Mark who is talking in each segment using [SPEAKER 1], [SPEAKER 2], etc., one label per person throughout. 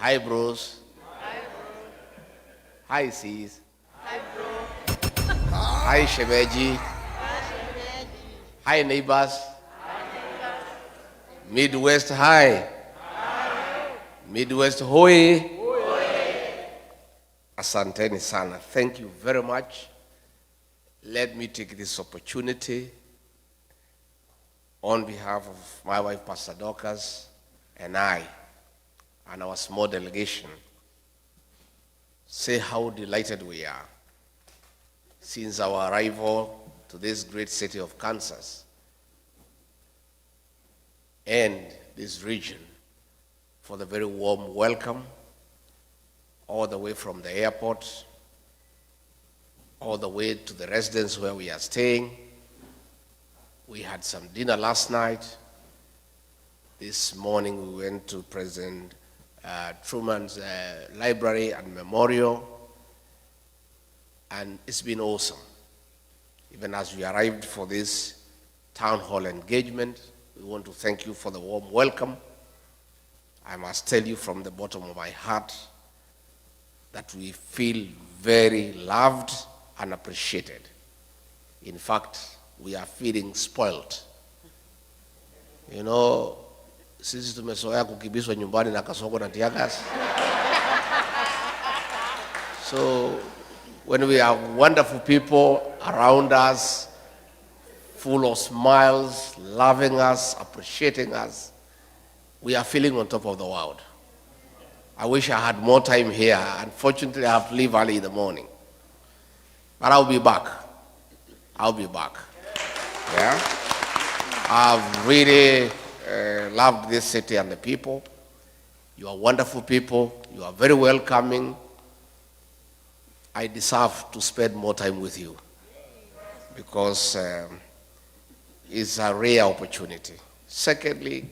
[SPEAKER 1] Hi, bros. Hi, sis.
[SPEAKER 2] Hi, bro.
[SPEAKER 1] Hi, Shemeji. Hi, neighbors. Midwest, hi. Midwest, hoi. Asanteni sana. Thank you very much. Let me take this opportunity on behalf of my wife, Pastor Dorcas, and I, and our small delegation, say how delighted we are since our arrival to this great city of Kansas and this region for the very warm welcome all the way from the airport, all the way to the residence where we are staying. We had some dinner last night. This morning we went to President Truman's library and memorial, and it's been awesome. Even as we arrived for this town hall engagement, we want to thank you for the warm welcome. I must tell you from the bottom of my heart that we feel very loved and appreciated. In fact, we are feeling spoiled. You know, sisi tumezoea kukibiswa nyumbani na kasongo na tiagas. So when we have wonderful people around us, full of smiles, loving us, appreciating us, we are feeling on top of the world. I wish I had more time here. Unfortunately, I have to leave early in the morning. But I'll be back. I'll be back. Yeah? I've really loved this city and the people. You are wonderful people. You are very welcoming. I deserve to spend more time with you because it's a rare opportunity. Secondly,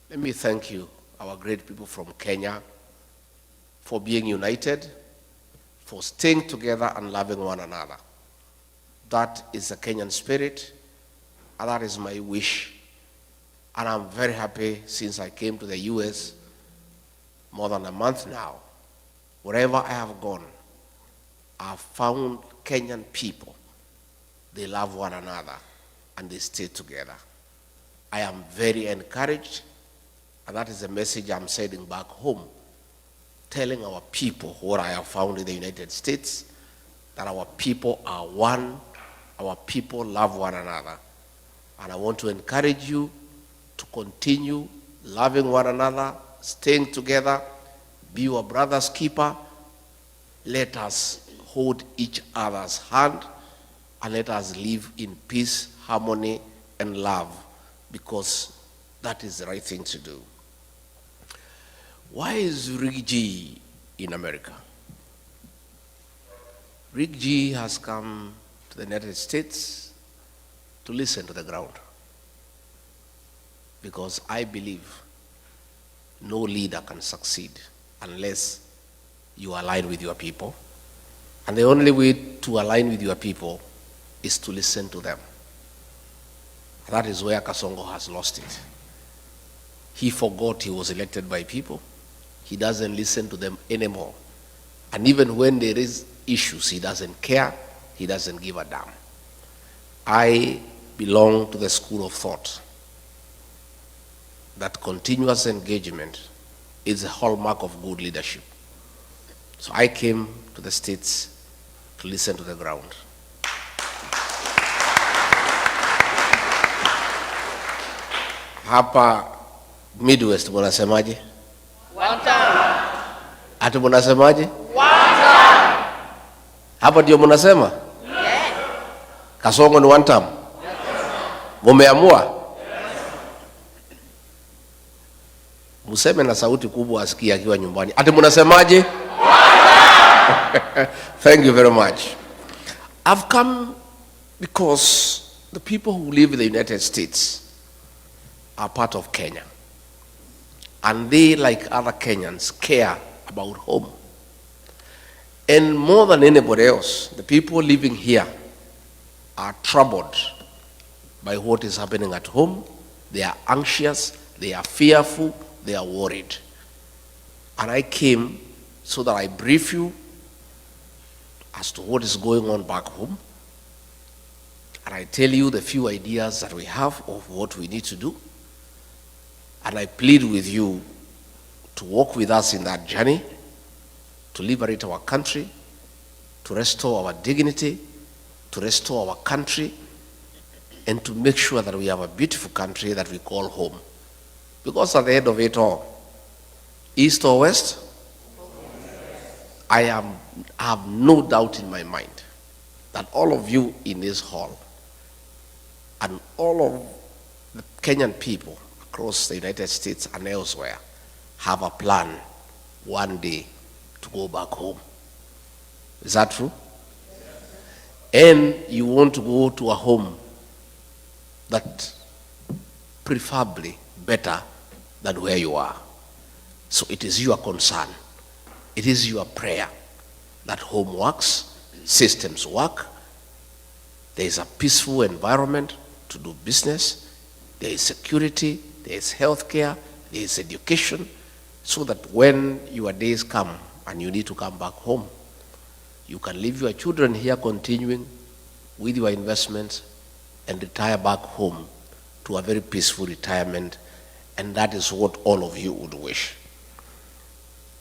[SPEAKER 1] let me thank you, our great people from Kenya, for being united, for staying together and loving one another. That is the Kenyan spirit, and that is my wish. And I'm very happy since I came to the US more than a month now. Wherever I have gone, I've found Kenyan people. They love one another and they stay together. I am very encouraged, and that is the message I'm sending back home, telling our people what I have found in the United States, that our people are one, our people love one another. And I want to encourage you to continue loving one another, staying together, be your brother's keeper. Let us hold each other's hand and let us live in peace, harmony, and love, because that is the right thing to do. Why is Rick G in America? Rick G has come to the United States to listen to the ground, because I believe no leader can succeed unless you align with your people. And the only way to align with your people is to listen to them. That is where Kasongo has lost it. He forgot he was elected by people. He doesn't listen to them anymore. And even when there is issues, he doesn't care. He doesn't give a damn. I belong to the school of thought that continuous engagement is a hallmark of good leadership. So I came to the States to listen to the ground. Hapa Midwest munasemaje?
[SPEAKER 2] One time.
[SPEAKER 1] Ati munasemaje?
[SPEAKER 2] One time.
[SPEAKER 1] Hapa ndio munasema?
[SPEAKER 2] Yes.
[SPEAKER 1] Kasongo ni one time. Mumeamua? Museme na sauti kubwa asikie akiwa nyumbani. Ati munasemaje? Thank you very much. I've come because the people who live in the United States are part of Kenya. And they, like other Kenyans, care about home. And more than anybody else, the people living here are troubled by what is happening at home. They are anxious, they are fearful, they are worried. And I came so that I brief you as to what is going on back home. And I tell you the few ideas that we have of what we need to do. And I plead with you to walk with us in that journey, to liberate our country, to restore our dignity, to restore our country, and to make sure that we have a beautiful country that we call home. Because at the end of it all, east or west, I have no doubt in my mind that all of you in this hall and all of the Kenyan people across the United States and elsewhere have a plan one day to go back home. Is that true? And you want to go to a home that preferably better than where you are. So it is your concern, it is your prayer that home works, systems work, there is a peaceful environment to do business, there is security, there is healthcare, there is education, so that when your days come and you need to come back home, you can leave your children here continuing with your investments and retire back home to a very peaceful retirement, and that is what all of you would wish.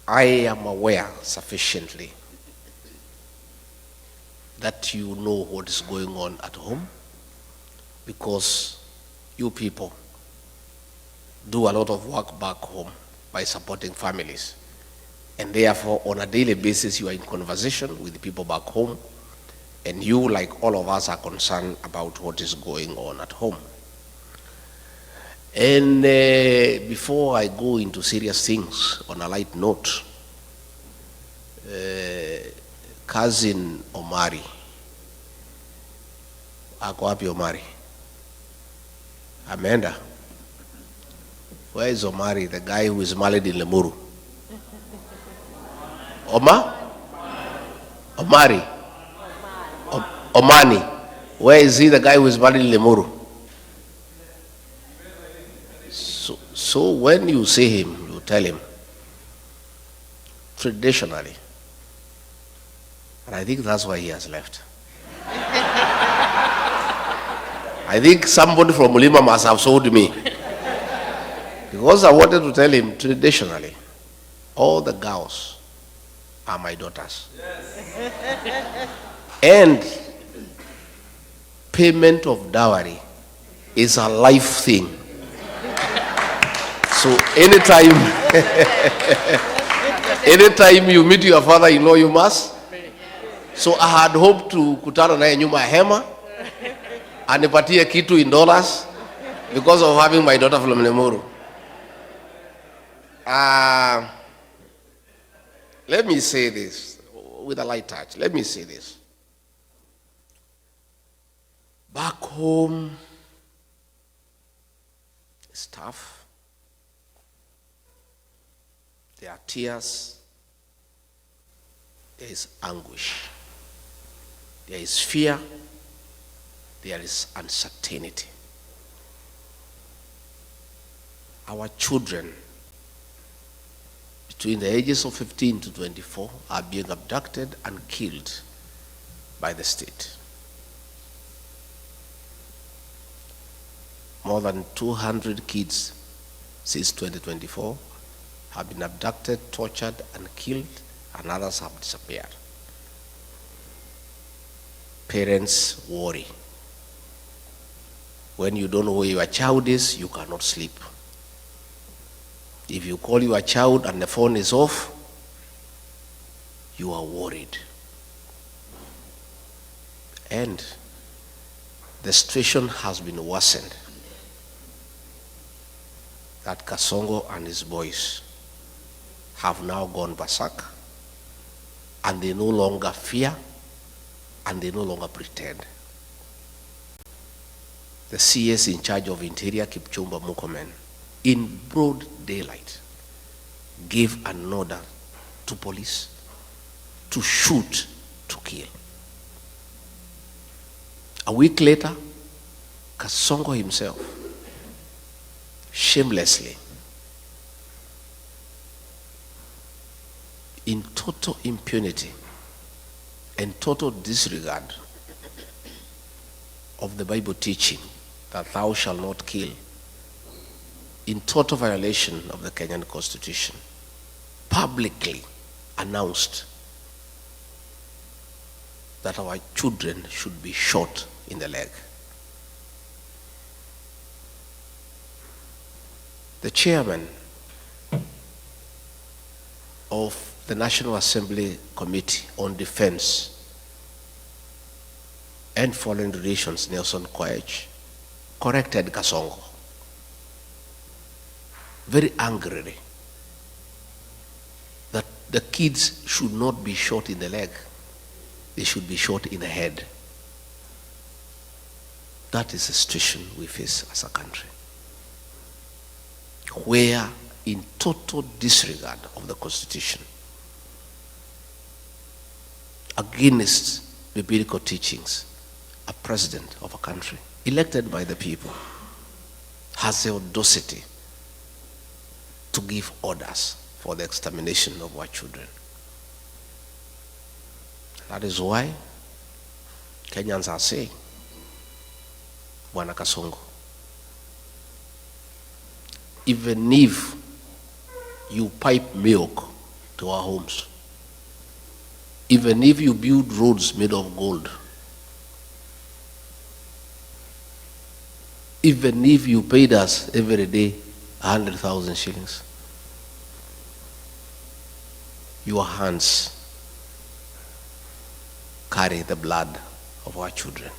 [SPEAKER 1] I am aware sufficiently that you know what is going on at home, because you people do a lot of work back home by supporting families. And therefore, on a daily basis, you are in conversation with the people back home, and you, like all of us, are concerned about what is going on at home. And before I go into serious things, on a light note, cousin Omari, ako wapi Omari? Amanda. Where is Omari, the guy who is married in Lemuru? Omari? Omani. Where is he, the guy who is married in Lemuru? So when you see him, you tell him, traditionally, and I think that's why he has left. I think somebody from Mulima must have sold me. Because I wanted to tell him, traditionally, all the girls are my daughters. Yes. And payment of dowry is a life thing. So anytime you meet your father-in-law, you must. So I had hoped to kutana naye nyuma ya hema anipatie kitu in dollars because of having my daughter from Lemuru. Let me say this with a light touch. Let me say this. Back home, it's tough. There are tears. There is anguish. There is fear. There is uncertainty. Our children between the ages of 15 to 24 are being abducted and killed by the state. More than 200 kids since 2024 have been abducted, tortured, and killed, and others have disappeared. Parents worry. When you don't know where your child is, you cannot sleep. If you call your child and the phone is off, you are worried. And the situation has been worsened. That Kasongo and his boys have now gone berserk, and they no longer fear, and they no longer pretend. The CS in charge of Interior, Kipchumba Murkomen, in broad daylight, gave an order to police to shoot to kill. A week later, Kasongo himself shamelessly in total impunity and total disregard of the Bible teaching that thou shalt not kill, in total violation of the Kenyan Constitution, publicly announced that our children should be shot in the leg. The chairman of the National Assembly Committee on Defense and Foreign Relations, Nelson Koech, corrected Kasongo very angrily that the kids should not be shot in the leg, they should be shot in the head. That is the situation we face as a country, where in total disregard of the Constitution, against biblical teachings, a president of a country elected by the people has the audacity to give orders for the extermination of our children. That is why Kenyans are saying, Bwana Kasongo, even if you pipe milk to our homes, even if you build roads made of gold, even if you paid us every day 100,000 shillings, your hands carry the blood of our children,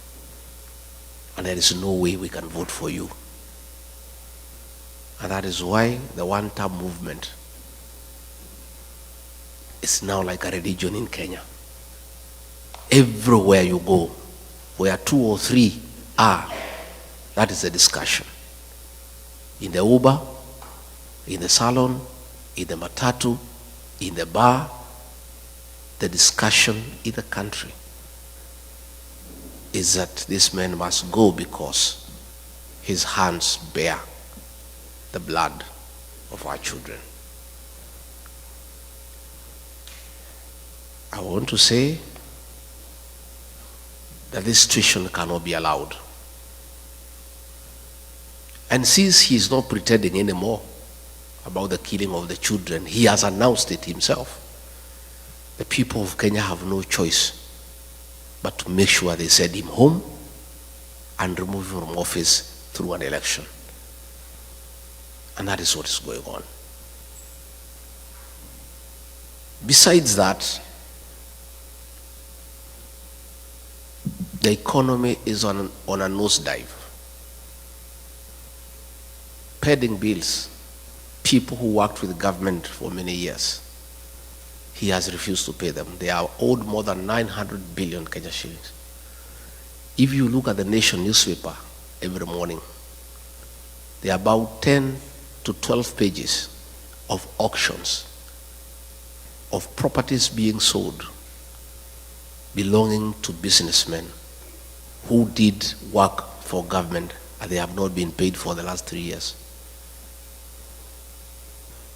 [SPEAKER 1] and there is no way we can vote for you. And that is why the one-term movement is now like a religion in Kenya. Everywhere you go, where 2 or 3 are, that is the discussion. In the Uber, in the salon, in the matatu, in the bar, the discussion in the country is that this man must go because his hands bear the blood of our children. I want to say that this situation cannot be allowed. And since he is not pretending anymore about the killing of the children, he has announced it himself. The people of Kenya have no choice but to make sure they send him home and remove him from office through an election. And that is what is going on. Besides that, the economy is on a nosedive. Pending bills, people who worked with the government for many years, he has refused to pay them. They are owed more than 900 billion Kenya shillings. If you look at the Nation newspaper every morning, there are about 10 to 12 pages of auctions of properties being sold belonging to businessmen who did work for government and they have not been paid for the last 3 years.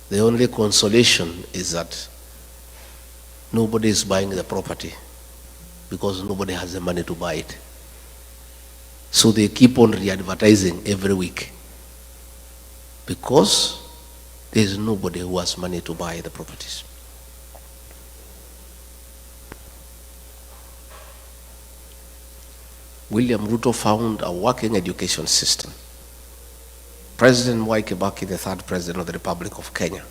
[SPEAKER 1] The only consolation is that nobody is buying the property because nobody has the money to buy it. So they keep on re-advertising every week because there is nobody who has money to buy the properties. William Ruto found a working education system. President Mwai Kibaki, the third president of the Republic of Kenya,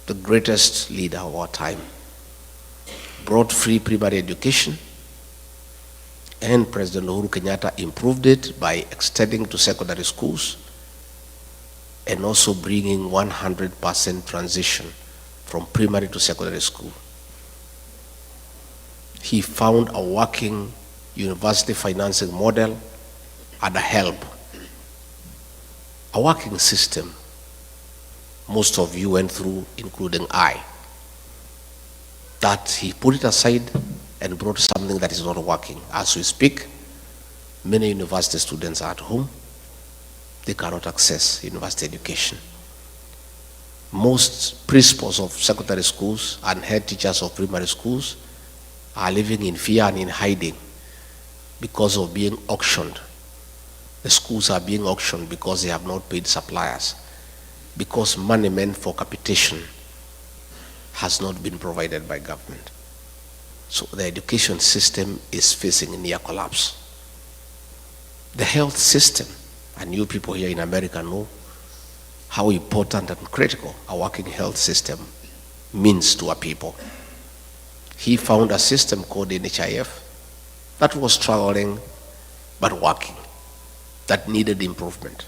[SPEAKER 1] the greatest leader of our time, brought free primary education, and President Uhuru Kenyatta improved it by extending to secondary schools and also bringing 100% transition from primary to secondary school. He found a working university financing model and a help, a working system most of you went through, including I, that he put it aside and brought something that is not working. As we speak, many university students are at home. They cannot access university education. Most principals of secondary schools and head teachers of primary schools are living in fear and in hiding because of being auctioned. The schools are being auctioned because they have not paid suppliers, because money meant for capitation has not been provided by government. So the education system is facing near collapse. The health system, and you people here in America know how important and critical a working health system means to our people. He found a system called NHIF that was struggling but working, that needed improvement.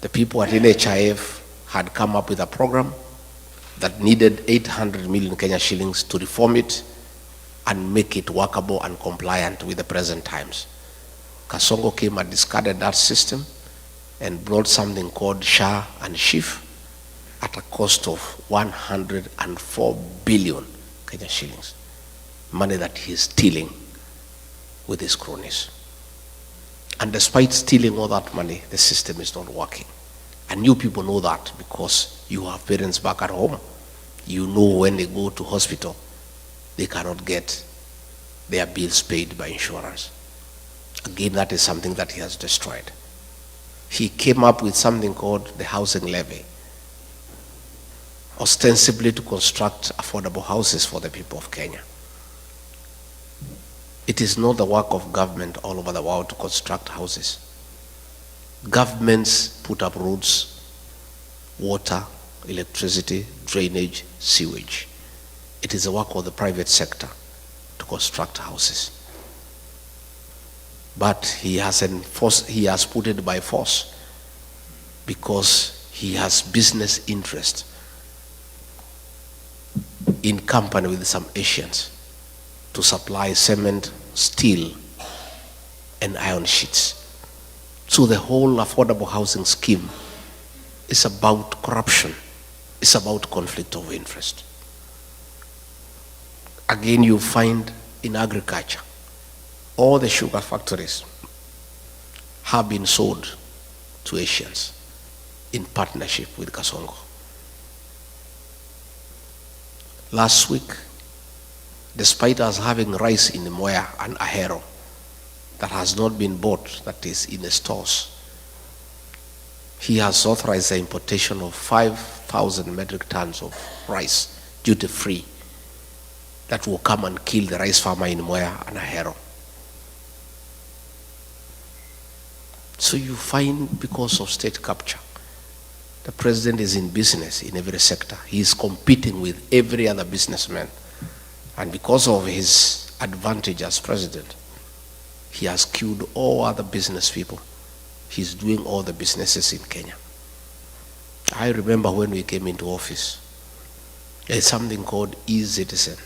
[SPEAKER 1] The people at NHIF had come up with a program that needed 800 million Kenya shillings to reform it and make it workable and compliant with the present times. Kasongo came and discarded that system and brought something called SHA and SHIF at a cost of 104 billion Kenya shillings, money that he is stealing with his cronies. And despite stealing all that money, the system is not working. And you people know that because you have parents back at home. You know when they go to hospital, they cannot get their bills paid by insurance. Again, that is something that he has destroyed. He came up with something called the housing levy, ostensibly to construct affordable houses for the people of Kenya. It is not the work of government all over the world to construct houses. Governments put up roads, water, electricity, drainage, sewage. It is the work of the private sector to construct houses. But he has put it by force because he has business interest in company with some Asians to supply cement, steel, and iron sheets. So the whole affordable housing scheme is about corruption. It's about conflict of interest. Again, you find in agriculture, all the sugar factories have been sold to Asians in partnership with Kasongo. Last week, despite us having rice in Moya and Ahero that has not been bought, that is in the stores, he has authorized the importation of 5,000 metric tons of rice, duty-free, that will come and kill the rice farmer in Moya and Ahero. So you find, because of state capture, the president is in business in every sector. He is competing with every other businessman. And because of his advantage as president, he has killed all other business people. He's doing all the businesses in Kenya. I remember when we came into office, there's something called e-Citizen.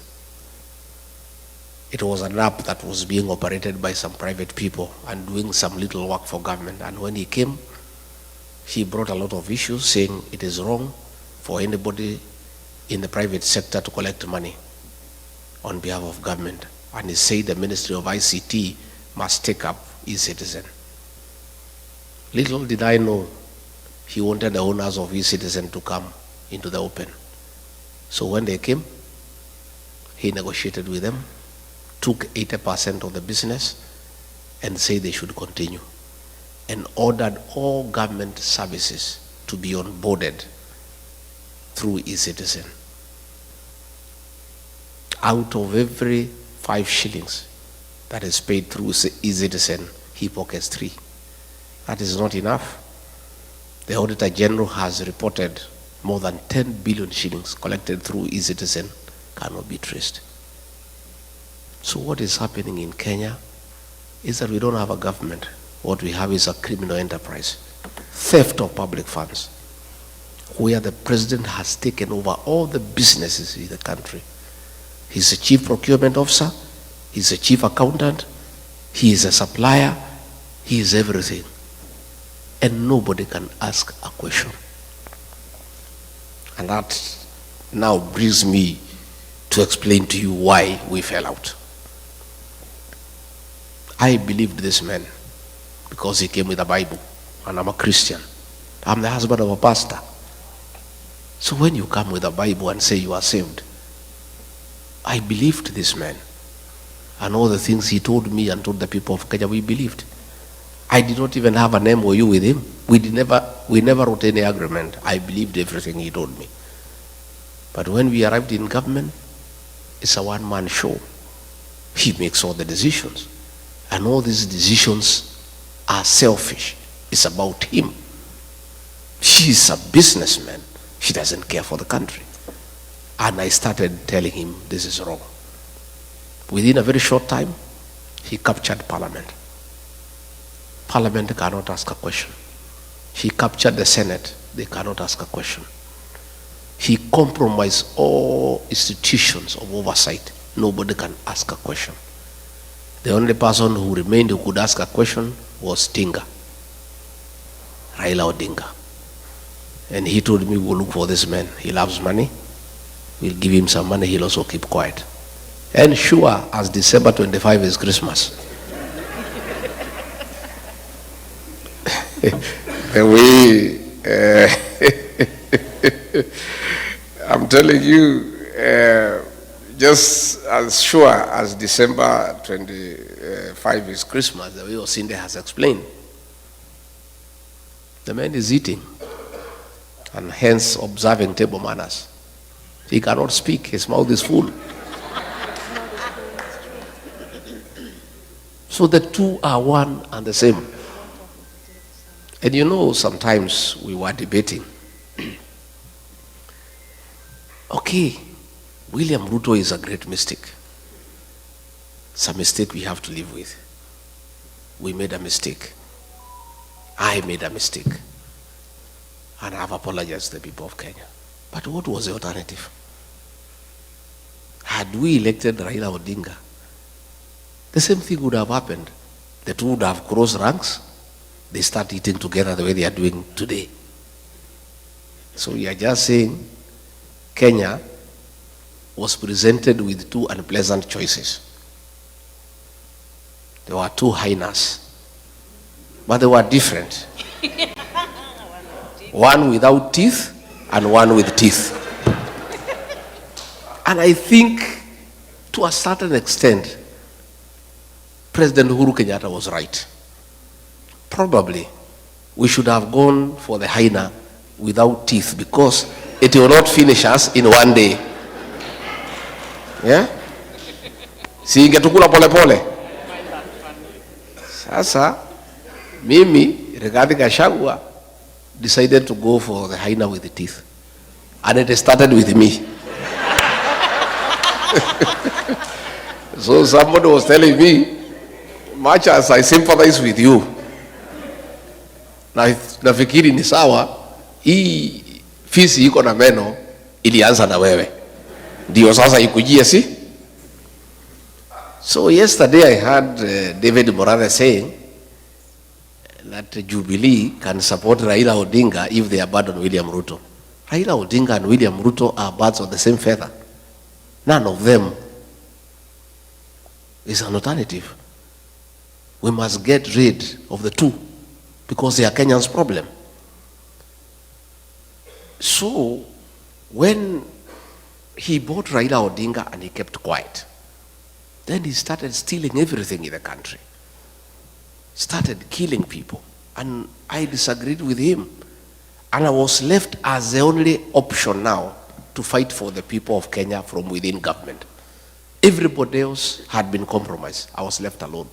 [SPEAKER 1] It was an app that was being operated by some private people and doing some little work for government. And when he came, he brought a lot of issues saying it is wrong for anybody in the private sector to collect money on behalf of government. And he said the Ministry of ICT must take up e-Citizen. Little did I know he wanted the owners of e-Citizen to come into the open. So when they came, he negotiated with them, took 80% of the business and said they should continue, and ordered all government services to be onboarded through e-Citizen. Out of every 5 shillings that is paid through e-Citizen, he pockets 3. That is not enough. The Auditor General has reported more than 10 billion shillings collected through e-Citizen cannot be traced. So what is happening in Kenya is that we don't have a government. What we have is a criminal enterprise, theft of public funds, where the president has taken over all the businesses in the country. He's the chief procurement officer, he's the chief accountant, he is a supplier, he is everything. And nobody can ask a question. And that now brings me to explain to you why we fell out. I believed this man because he came with a Bible, and I'm a Christian. I'm the husband of a pastor. So when you come with a Bible and say you are saved, I believed this man. And all the things he told me and told the people of Kenya, we believed. I did not even have an MOU with him. We never wrote any agreement. I believed everything he told me. But when we arrived in government, it's a one-man show. He makes all the decisions. And all these decisions are selfish. It's about him. He's a businessman. He doesn't care for the country. And I started telling him this is wrong. Within a very short time, he captured Parliament. Parliament cannot ask a question. He captured the Senate. They cannot ask a question. He compromised all institutions of oversight. Nobody can ask a question. The only person who remained who could ask a question was Tinga, Raila Odinga. And he told me, we'll look for this man. He loves money. We'll give him some money. He'll also keep quiet. And sure as December 25 is Christmas. The way I'm telling you, just as sure as December 25 is Christmas, the way Osinde has explained, the man is eating and hence observing table manners. He cannot speak, his mouth is full. So the two are one and the same. And you know, sometimes we were debating. Okay, William Ruto is a great mistake. It's a mistake we have to live with. We made a mistake. I made a mistake. And I have apologized to the people of Kenya. But what was the alternative? Had we elected Raila Odinga, the same thing would have happened. The two would have crossed ranks. They start eating together the way they are doing today. So we are just saying Kenya was presented with two unpleasant choices. There were two hyenas, but they were different. One without teeth and one with teeth. And I think to a certain extent, President Uhuru Kenyatta was right. Probably we should have gone for the hyena without teeth because it will not finish us in one day. Yeah? Si ingetukula pole pole. Sasa mimi regarding Gachagua decided to go for the hyena with the teeth. And it started with me. So somebody was telling me, much as I sympathize with you, nafikiri ni sawa, hii fisi iko na meno ilianza na wewe. Ndio sasa ikujie si? So yesterday I heard David Morales saying that Jubilee can support Raila Odinga if they abandon William Ruto. Raila Odinga and William Ruto are birds of the same feather. None of them is an alternative. We must get rid of the two because they are Kenyan's problem. So when he bought Raila Odinga and he kept quiet, then he started stealing everything in the country. Started killing people. And I disagreed with him. And I was left as the only option now to fight for the people of Kenya from within government. Everybody else had been compromised. I was left alone.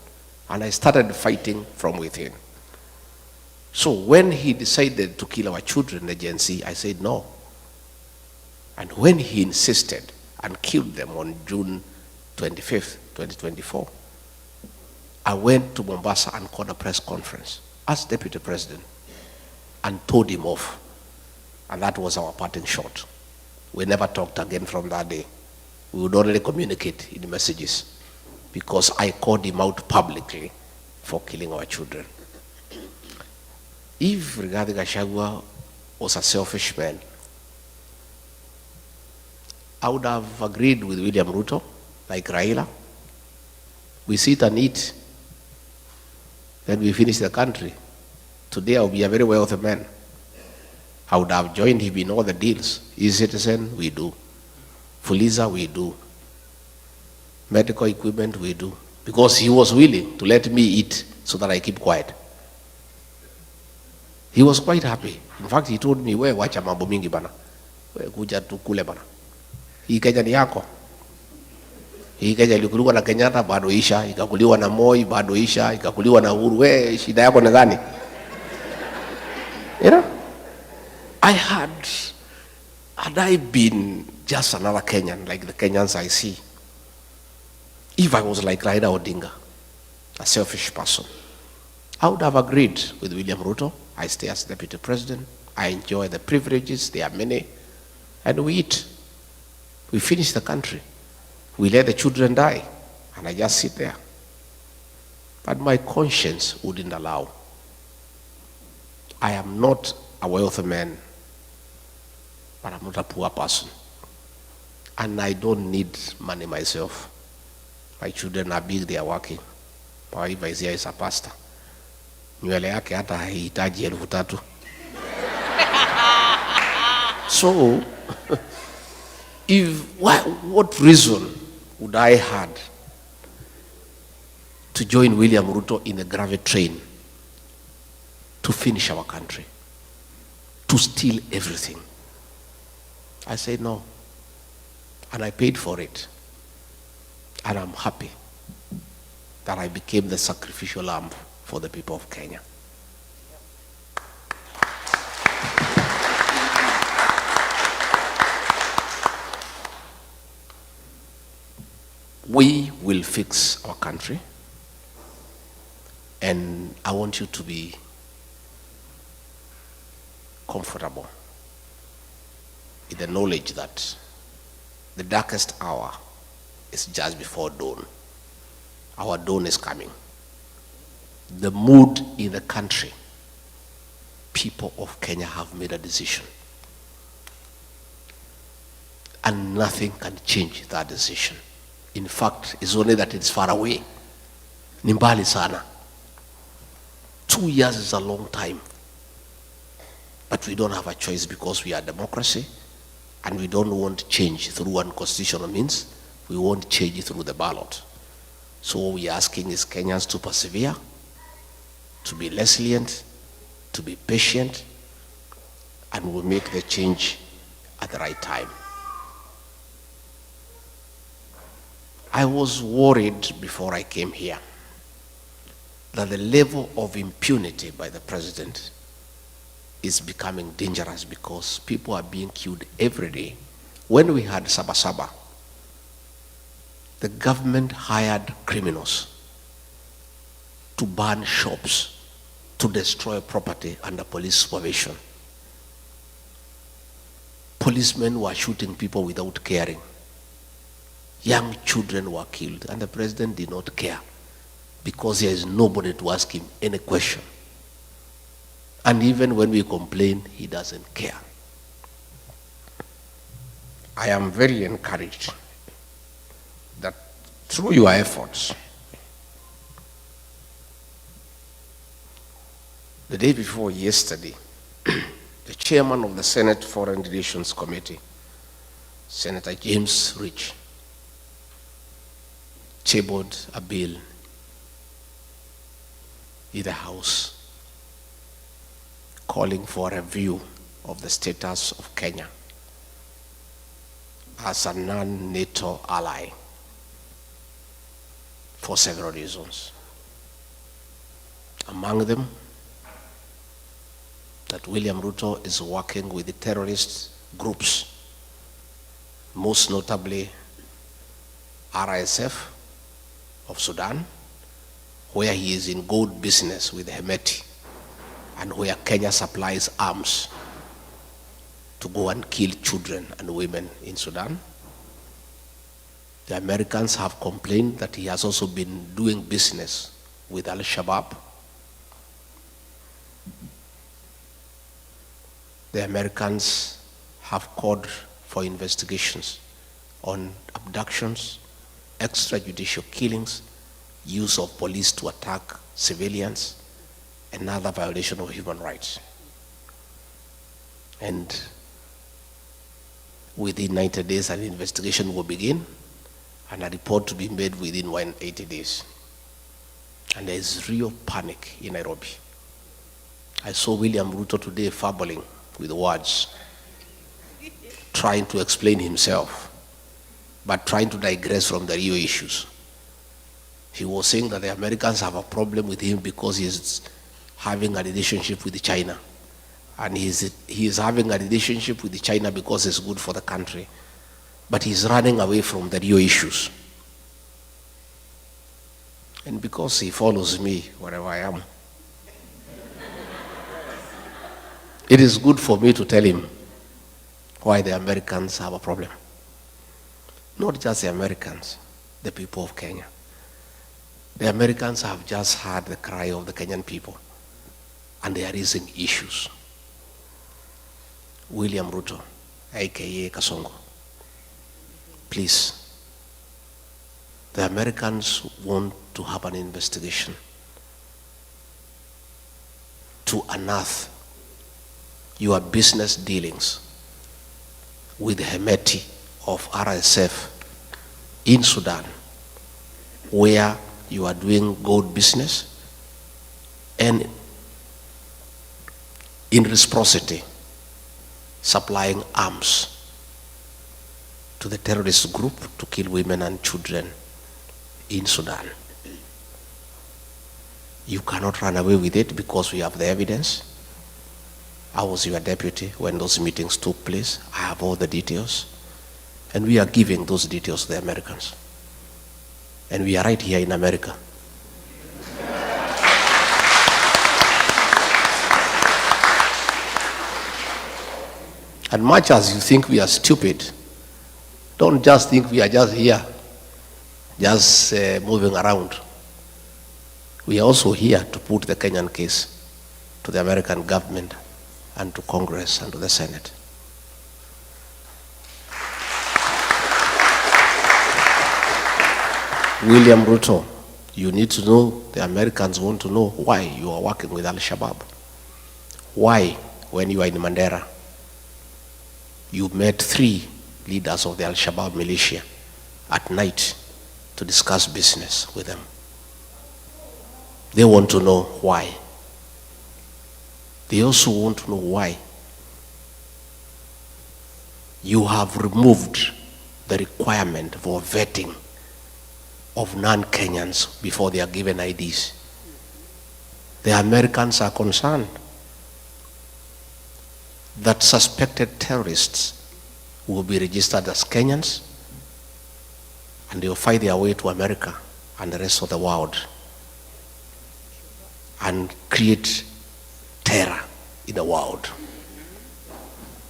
[SPEAKER 1] And I started fighting from within. So when he decided to kill our children, the Gen Z, I said no. And when he insisted and killed them on June 25th, 2024, I went to Mombasa and called a press conference as Deputy President and told him off. And that was our parting shot. We never talked again from that day. We would only communicate in messages because I called him out publicly for killing our children. If Rigathi Gachagua was a selfish man, I would have agreed with William Ruto, like Raila. We sit and eat, then we finish the country. Today I'll be a very wealthy man. I would have joined him in all the deals. E-Citizen, we do. Fuliza, we do. Medical equipment, we do. Because he was willing to let me eat so that I keep quiet. He was quite happy. In fact, he told me, "We wacha mambo mingi bana. We kuja tu kule bana. Hii Kenya ni yako. Hii Kenya ilikuliwa na Kenyatta bado isha, ikakuliwa na Moi bado isha, ikakuliwa na Uhuru. We shida yako ni gani?" You know? Had I been just another Kenyan, like the Kenyans I see, if I was like Raila Odinga, a selfish person, I would have agreed with William Ruto. I stay as deputy president. I enjoy the privileges, there are many, and we eat. We finish the country. We let the children die, and I just sit there. But my conscience wouldn't allow. I am not a wealthy man, but I'm not a poor person. And I don't need money myself. My children are big, they are working. My wife is here, is a pastor. Nywele yake hata haihitaji 3,000. So, what reason would I had to join William Ruto in a gravity train to finish our country, to steal everything? I said no, and I paid for it, and I'm happy that I became the sacrificial lamb for the people of Kenya. We will fix our country, and I want you to be comfortable in the knowledge that the darkest hour is just before dawn. Our dawn is coming. The mood in the country, people of Kenya have made a decision, and nothing can change that decision. In fact, it's only that it's far away. Ni mbali sana. 2 years is a long time. But we don't have a choice because we are a democracy, and we don't want change through unconstitutional means. We want change through the ballot. So what we're asking is Kenyans to persevere, to be resilient, to be patient, and we'll make the change at the right time. I was worried before I came here that the level of impunity by the president is becoming dangerous because people are being killed every day. When we had Sabasaba, the government hired criminals to burn shops, to destroy property under police supervision. Policemen were shooting people without caring. Young children were killed, and the president did not care because there is nobody to ask him any question. And even when we complain, he doesn't care. I am very encouraged that through your efforts, the day before yesterday, the chairman of the Senate Foreign Relations Committee, Senator James Rich, tabled a bill in the House calling for a review of the status of Kenya as a non-NATO ally for several reasons. Among them, that William Ruto is working with the terrorist groups, most notably RSF of Sudan, where he is in gold business with Hemeti, and where Kenya supplies arms to go and kill children and women in Sudan. The Americans have complained that he has also been doing business with Al-Shabaab. The Americans have called for investigations on abductions, extrajudicial killings, use of police to attack civilians, and other violation of human rights. And within 90 days, an investigation will begin and a report to be made within 180 days. And there is real panic in Nairobi. I saw William Ruto today fumbling with words, trying to explain himself, but trying to digress from the real issues. He was saying that the Americans have a problem with him because he is having a relationship with China. And he is having a relationship with China because it's good for the country. But he's running away from the real issues. And because he follows me wherever I am, it is good for me to tell him why the Americans have a problem. Not just the Americans, the people of Kenya. The Americans have just heard the cry of the Kenyan people, and they are raising issues. William Ruto, aka Kasongo, please, the Americans want to have an investigation to unearth your business dealings with the Hemeti of RSF in Sudan, where you are doing gold business, and in reciprocity, supplying arms to the terrorist group to kill women and children in Sudan. You cannot run away with it because we have the evidence. I was your deputy when those meetings took place. I have all the details. And we are giving those details to the Americans. And we are right here in America. And much as you think we are stupid, don't just think we are just here, just moving around. We are also here to put the Kenyan case to the American government and to Congress and to the Senate. William Ruto, you need to know, the Americans want to know why you are working with Al-Shabaab. Why, when you are in Mandera, you met 3 leaders of the Al-Shabaab militia at night to discuss business with them. They want to know why. They also want to know why you have removed the requirement for vetting of non-Kenyans before they are given IDs. The Americans are concerned that suspected terrorists will be registered as Kenyans and they will find their way to America and the rest of the world and create terror in the world.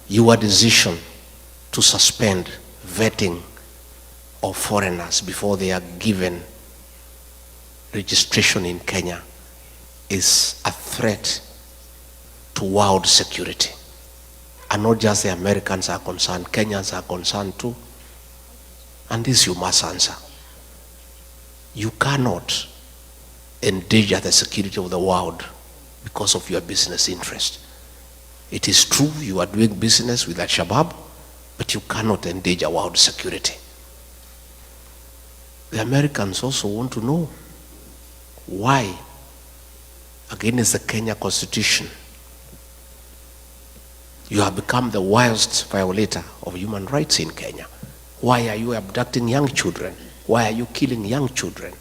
[SPEAKER 1] Your decision to suspend vetting of foreigners before they are given registration in Kenya is a threat to world security. And not just the Americans are concerned, Kenyans are concerned too. And this you must answer. You cannot endanger the security of the world because of your business interest. It is true you are doing business with Al-Shabaab, but you cannot endanger world security. The Americans also want to know why, against the Kenya Constitution, you have become the worst violator of human rights in Kenya. Why are you abducting young children? Why are you killing young children?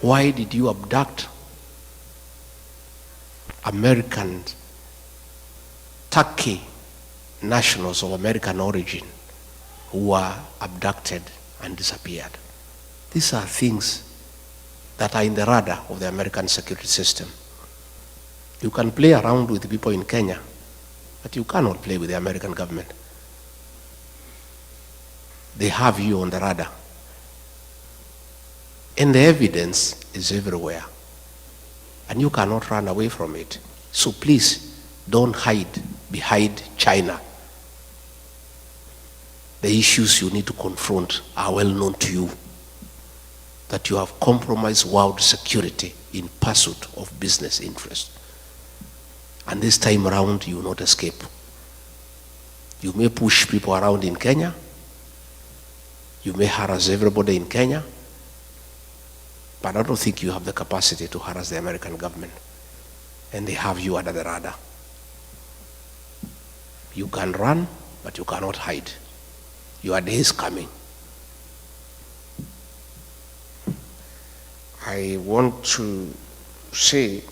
[SPEAKER 1] Why did you abduct American, Turkey nationals of American origin who were abducted and disappeared? These are things that are in the radar of the American security system. You can play around with people in Kenya, but you cannot play with the American government. They have you on the radar. And the evidence is everywhere. And you cannot run away from it. So please, don't hide behind China. The issues you need to confront are well known to you. That you have compromised world security in pursuit of business interest. And this time around, you will not escape. You may push people around in Kenya. You may harass everybody in Kenya. But I don't think you have the capacity to harass the American government. And they have you under the radar. You can run, but you cannot hide. Your day is coming. I want to say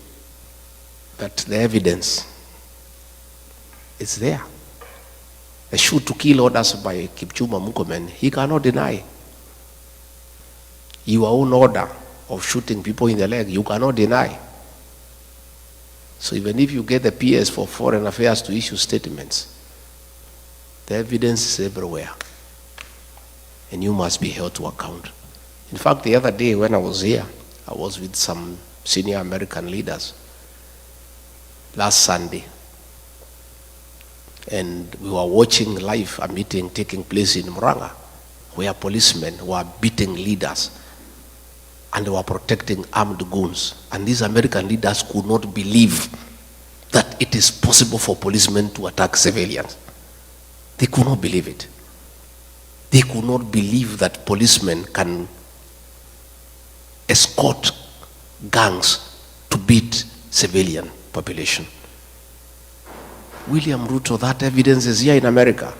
[SPEAKER 1] that the evidence is there. The shoot to kill orders by Kipchumba Murkomen, he cannot deny. Your own order of shooting people in the leg, you cannot deny. So even if you get the PS for Foreign Affairs to issue statements, the evidence is everywhere. And you must be held to account. In fact, the other day when I was here, I was with some senior American leaders last Sunday. And we were watching live a meeting taking place in Muranga, where policemen were beating leaders and they were protecting armed goons. And these American leaders could not believe that it is possible for policemen to attack civilians. They could not believe it. They could not believe that policemen can escort gangs to beat civilian population. William Ruto, that evidence is here in America.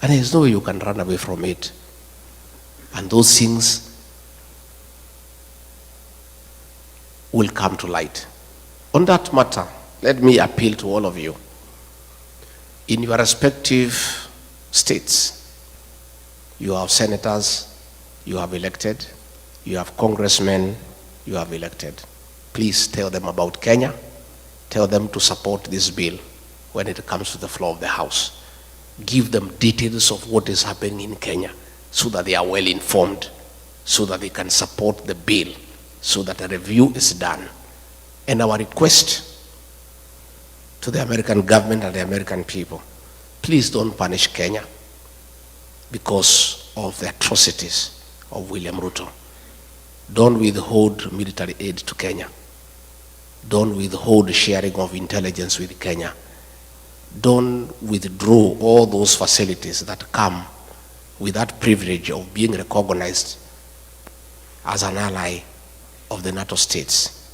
[SPEAKER 1] And there's no way you can run away from it. And those things will come to light. On that matter, let me appeal to all of you. In your respective states, you have senators, you have elected, you have congressmen, you have elected. Please tell them about Kenya. Tell them to support this bill when it comes to the floor of the House. Give them details of what is happening in Kenya so that they are well informed, so that they can support the bill, so that a review is done. And our request to the American government and the American people, please don't punish Kenya because of the atrocities of William Ruto. Don't withhold military aid to Kenya. Don't withhold sharing of intelligence with Kenya. Don't withdraw all those facilities that come with that privilege of being recognized as an ally of the NATO states.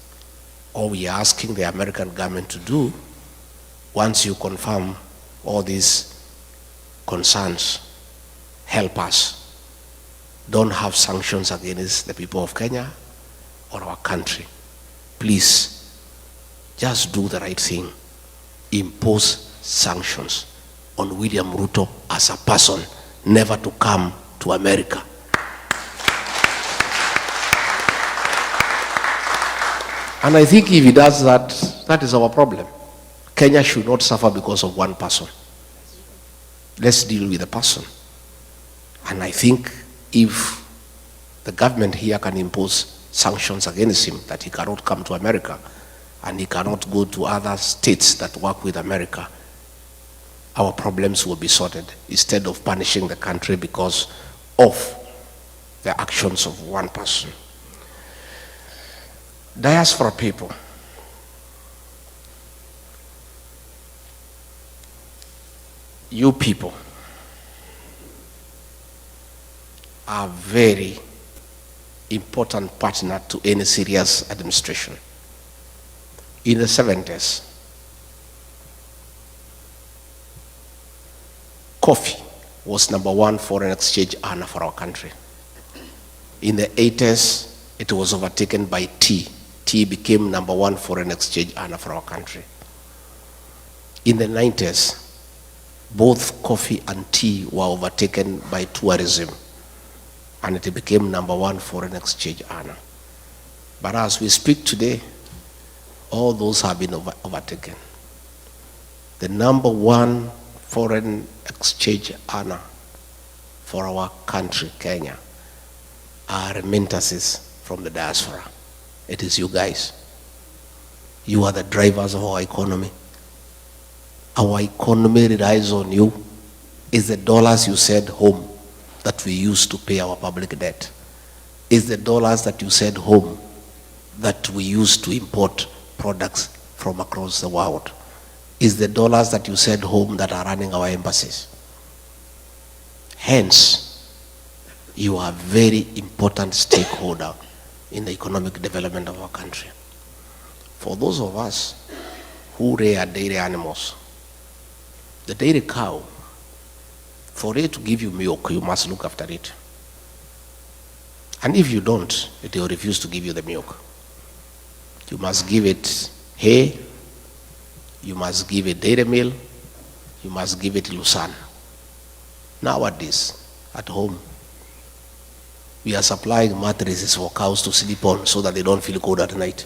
[SPEAKER 1] All we are asking the American government to do, once you confirm all these concerns, help us. Don't have sanctions against the people of Kenya or our country. Please, just do the right thing. Impose sanctions on William Ruto as a person never to come to America. And I think if he does that, that is our problem. Kenya should not suffer because of one person. Let's deal with the person. And I think if the government here can impose sanctions against him, that he cannot come to America and he cannot go to other states that work with America, our problems will be sorted instead of punishing the country because of the actions of one person. Diaspora people, you people are very important partner to any serious administration. In the 70s, coffee was #1 foreign exchange earner for our country. In the 80s, it was overtaken by tea. Tea became #1 foreign exchange earner for our country. In the 90s, both coffee and tea were overtaken by tourism, and it became #1 foreign exchange earner. But as we speak today, all those have been overtaken. The #1 foreign exchange earner for our country, Kenya, are remittances from the diaspora. It is you guys. You are the drivers of our economy. Our economy relies on you. It's the dollars you send home that we use to pay our public debt. It's the dollars that you send home that we use to import products from across the world. is the dollars that you send home that are running our embassies. Hence, you are a very important stakeholder in the economic development of our country. For those of us who rear dairy animals, the dairy cow, for it to give you milk, you must look after it. And if you don't, it will refuse to give you the milk. You must give it hay, you must give it dairy meal, you must give it lucerne. Nowadays, at home, we are supplying mattresses for cows to sleep on so that they don't feel cold at night.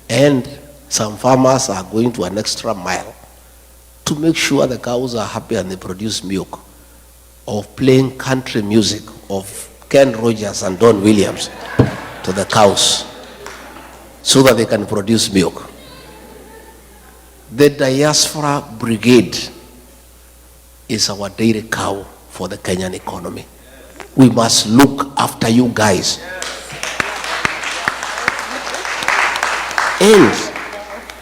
[SPEAKER 1] And some farmers are going to an extra mile to make sure the cows are happy and they produce milk, of playing country music of Ken Rogers and Don Williams to the cows so that they can produce milk. The Diaspora Brigade is our dairy cow for the Kenyan economy. We must look after you guys. And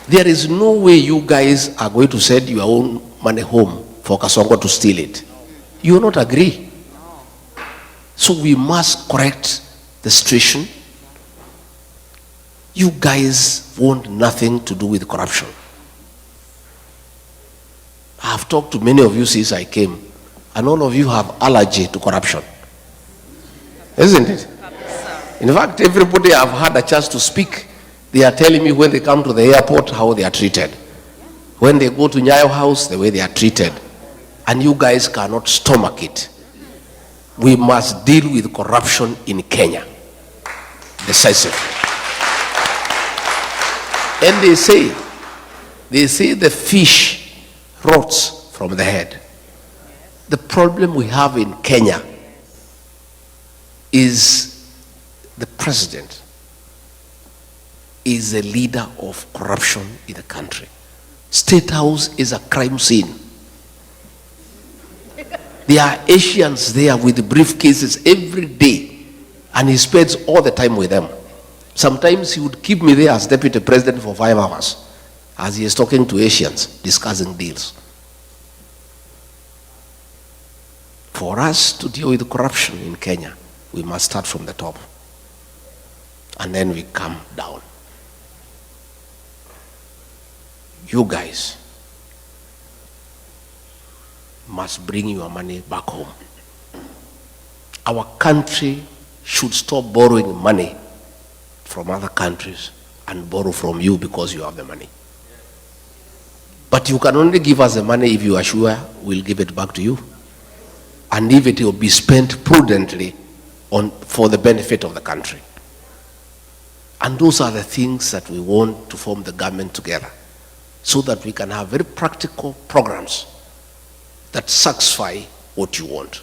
[SPEAKER 1] there is no way you guys are going to send your own money home for Kasongo to steal it. You will not agree. So we must correct the situation. You guys want nothing to do with corruption. I have talked to many of you since I came, and all of you have allergy to corruption. Isn't it? In fact, everybody I've had a chance to speak, they are telling me when they come to the airport how they are treated. When they go to Nyayo House, the way they are treated. And you guys cannot stomach it. We must deal with corruption in Kenya decisively. And they say the fish rots from the head. The problem we have in Kenya is the president is a leader of corruption in the country. State House is a crime scene. There are Asians there with briefcases every day, and he spends all the time with them. Sometimes he would keep me there as deputy president for 5 hours as he is talking to Asians, discussing deals. For us to deal with corruption in Kenya, we must start from the top, and then we come down. You guys must bring your money back home. Our country should stop borrowing money from other countries and borrow from you because you have the money. But you can only give us the money if you are sure we'll give it back to you, and if it will be spent prudently for the benefit of the country. And those are the things that we want to form the government together, so that we can have very practical programs that satisfy what you want.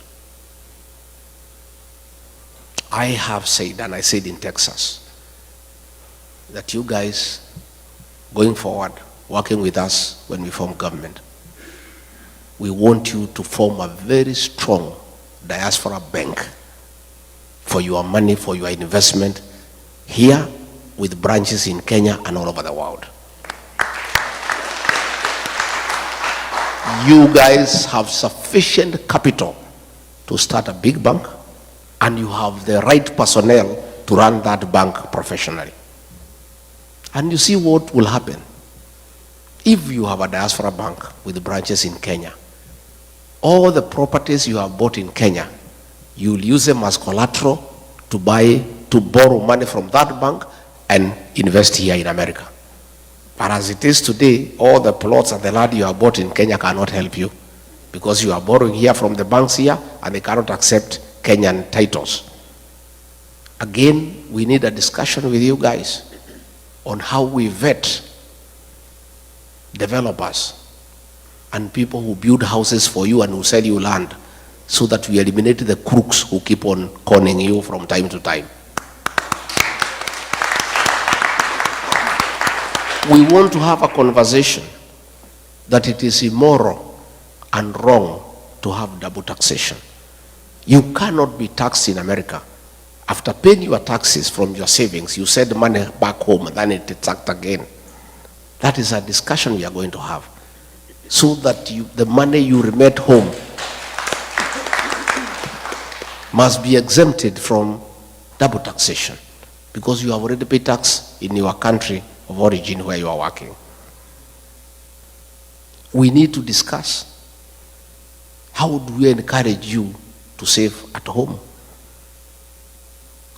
[SPEAKER 1] I have said, and I said in Texas, that you guys, going forward, working with us when we form government, we want you to form a very strong diaspora bank for your money, for your investment here, with branches in Kenya and all over the world. You guys have sufficient capital to start a big bank, and you have the right personnel to run that bank professionally. And you see what will happen. If you have a diaspora bank with branches in Kenya, all the properties you have bought in Kenya, you'll use them as collateral to borrow money from that bank and invest here in America. But as it is today, all the plots and the land you have bought in Kenya cannot help you, because you are borrowing here from the banks here and they cannot accept Kenyan titles. Again, we need a discussion with you guys on how we vet developers and people who build houses for you and who sell you land, so that we eliminate the crooks who keep on conning you from time to time. We want to have a conversation that it is immoral and wrong to have double taxation. You cannot be taxed in America. After paying your taxes from your savings, you send money back home and then it is taxed again. That is a discussion we are going to have, so that the money you remit home must be exempted from double taxation, because you have already paid tax in your country of origin where you are working. We need to discuss, how do we encourage you to save at home?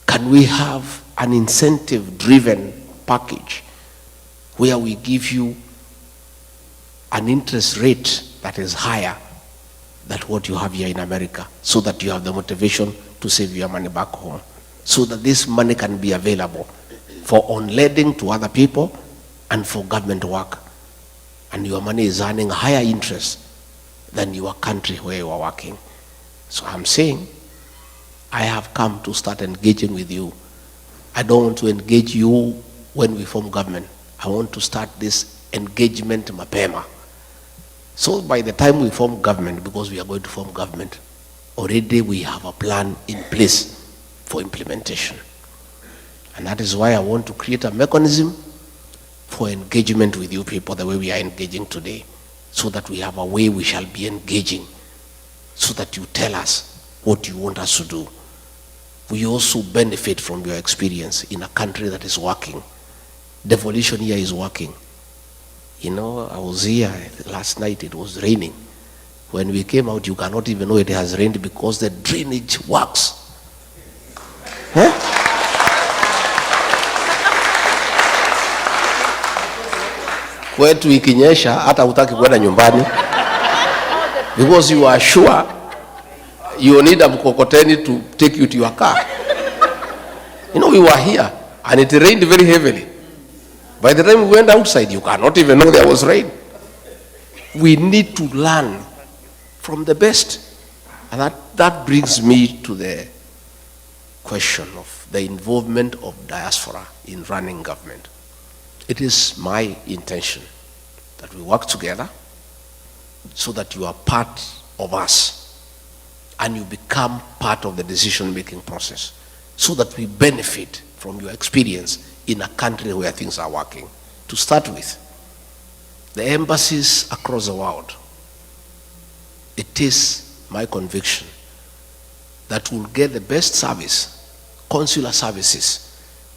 [SPEAKER 1] Can we have an incentive-driven package where we give you an interest rate that is higher than what you have here in America, so that you have the motivation to save your money back home, so that this money can be available for on-lending to other people and for government work, and your money is earning higher interest than your country where you are working. So I'm saying, I have come to start engaging with you. I don't want to engage you when we form government. I want to start this engagement mapema. So by the time we form government, because we are going to form government, already we have a plan in place for implementation. And that is why I want to create a mechanism for engagement with you people the way we are engaging today, so that we have a way we shall be engaging, so that you tell us what you want us to do. We also benefit from your experience in a country that is working. Devolution here is working. You know, I was here last night, it was raining. When we came out, you cannot even know it has rained because the drainage works. Huh? Kwetu ikinyesha hata hutaki kwenda nyumbani, because you are sure you need a mkokoteni to take you to your car. You know, we were here and it rained very heavily. By the time we went outside, you cannot even know there was rain. We need to learn from the best. And that brings me to the question of the involvement of diaspora in running government. It is my intention that we work together so that you are part of us and you become part of the decision-making process, so that we benefit from your experience in a country where things are working. To start with, the embassies across the world, it is my conviction that we'll get the best service, consular services,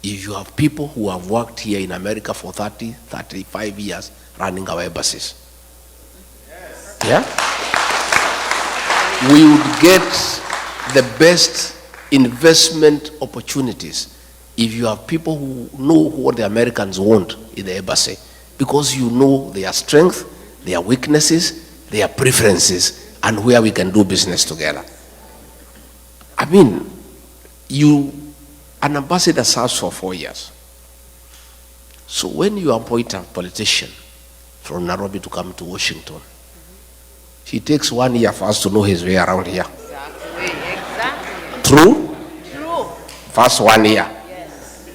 [SPEAKER 1] if you have people who have worked here in America for 30, 35 years running our embassies. Yes. Yeah? We would get the best investment opportunities if you have people who know what the Americans want in the embassy, because you know their strength, their weaknesses, their preferences, and where we can do business together. I mean, an ambassador serves for 4 years. So when you appoint a politician from Nairobi to come to Washington, he takes 1 year for us to know his way around here. Exactly. True? True. First 1 year. Yes.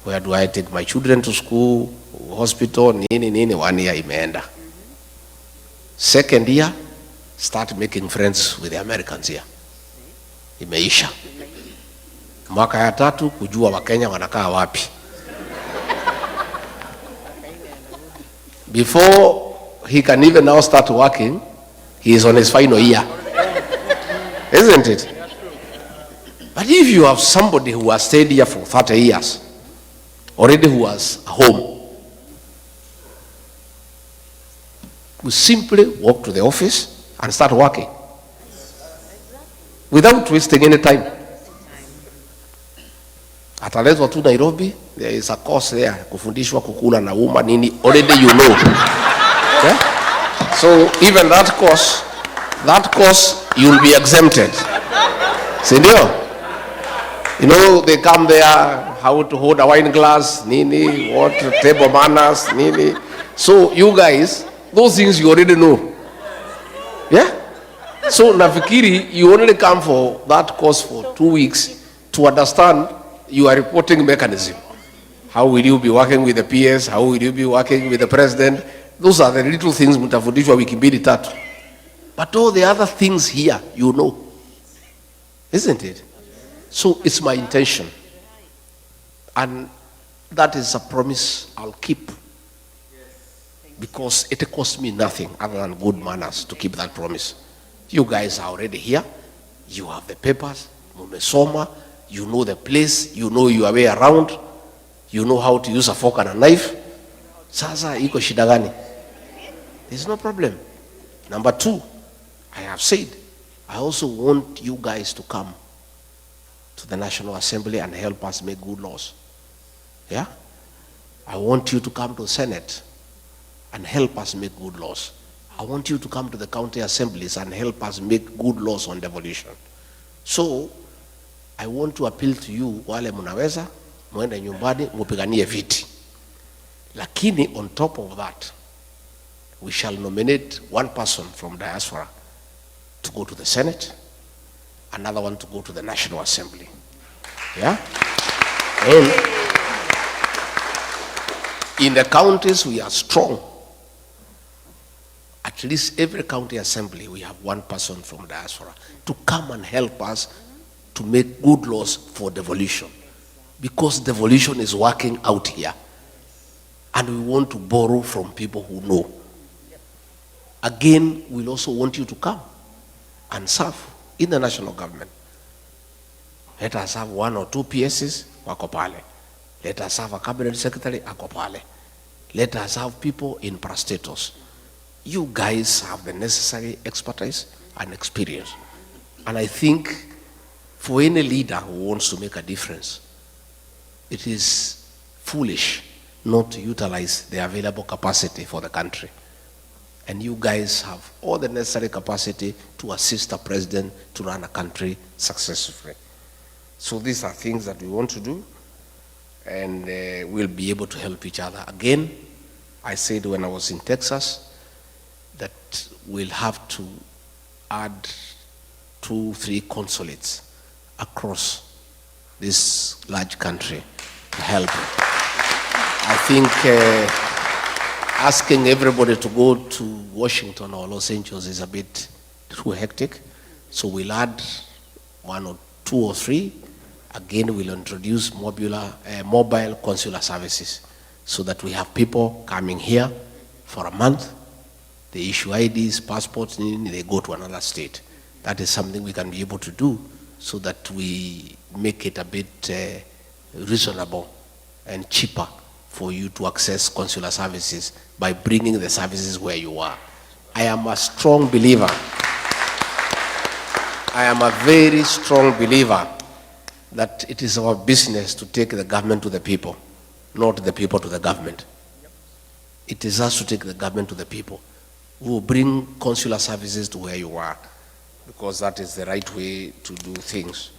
[SPEAKER 1] Where do I take my children to school, hospital, nini, 1 year imeenda. Second year, start making friends with the Americans here. Imeisha. Mwaka ya tatu, kujua Wakenya wanakaa wapi. Before he can even now start working, he is on his final year. Isn't it? But if you have somebody who has stayed here for 30 years, already who has a home, we simply walk to the office and start working without wasting any time. Ataletwa tu Nairobi, there is a course there, kufundishwa kukula na uma nini, already you know. Okay? So even that course you'll be exempted. Sindio? You know, they come there, how to hold a wine glass, nini, what table manners, nini. So you guys, those things you already know. Yeah? So nafikiri, you only come for that course for 2 weeks to understand your reporting mechanism. How will you be working with the PS? How will you be working with the president? Those are the little things mtafundishwa wiki mbili tatu. But all the other things here, you know. Isn't it? So it's my intention. And that is a promise I'll keep. Because it costs me nothing other than good manners to keep that promise. You guys are already here. You have the papers. Mumesoma. You know the place. You know your way around. You know how to use a fork and a knife. Sasa iko shida gani? There's no problem. Number two, I have said, I also want you guys to come to the National Assembly and help us make good laws. Yeah? I want you to come to the Senate and help us make good laws. I want you to come to the county assemblies and help us make good laws on devolution. So, I want to appeal to you, wale munaweza, muende nyumbani, mupiganie viti. Lakini on top of that, we shall nominate one person from Diaspora to go to the Senate, another one to go to the National Assembly. Yeah? And in the counties we are strong. At least every county assembly, we have one person from Diaspora to come and help us to make good laws for devolution. Because devolution is working out here. And we want to borrow from people who know. Again, we'll also want you to come and serve in the national government. Let us have 1 or 2 PSs, wako pale. Let us have a cabinet secretary, ako pale. Let us have people in parastatus. You guys have the necessary expertise and experience. And I think for any leader who wants to make a difference, it is foolish not to utilize the available capacity for the country. And you guys have all the necessary capacity to assist the president to run a country successfully. So these are things that we want to do, and we'll be able to help each other. Again, I said when I was in Texas that we'll have to add 2-3 consulates across this large country to help. I think asking everybody to go to Washington or Los Angeles is a bit too hectic. So we'll add 1 or 2 or 3. Again, we'll introduce mobile consular services so that we have people coming here for a month. They issue IDs, passports, they go to another state. That is something we can be able to do so that we make it a bit reasonable and cheaper for you to access consular services by bringing the services where you are. I am a strong believer. I am a very strong believer that it is our business to take the government to the people, not the people to the government. It is us to take the government to the people. We will bring consular services to where you are, because that is the right way to do things.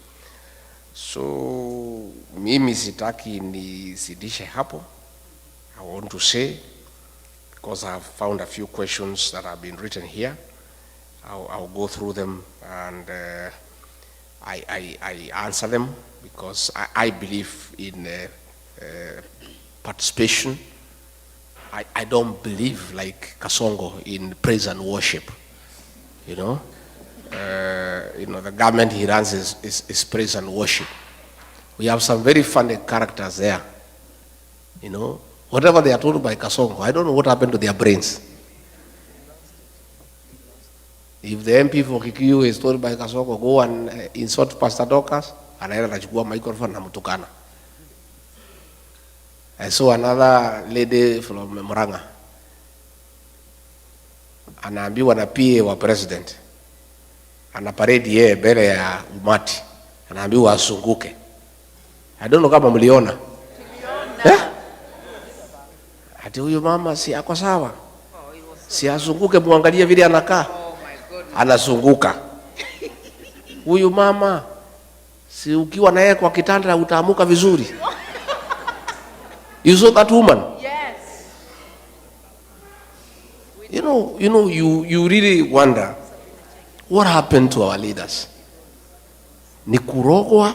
[SPEAKER 1] So, mimi sitaki nisidishe hapo. I want to say, because I have found a few questions that have been written here, I'll go through them and I answer them, because I believe in participation. I don't believe like Kasongo in praise and worship. You know, the government he runs is praise and worship. We have some very funny characters there. You know, whatever they are told by Kasongo, I don't know what happened to their brains. If the MP for Kikuyu is told by Kasongo, go and insult Pastor Dorcas, anaenda anachukua microphone na mtukana. I saw another lady from Murang'a. Anaambiwa na PA wa president. Ana parade yeye mbele ya umati. Anaambiwa asunguke. I don't know kama mliona. Ati huyu mama si ako sawa. Si asunguke, muangalie vile anakaa. Anasunguka. Huyu mama si ukiwa naye kwa kitanda utaamuka vizuri. You saw that woman?
[SPEAKER 2] Yes.
[SPEAKER 1] You really wonder what happened to our leaders. Ni kurogwa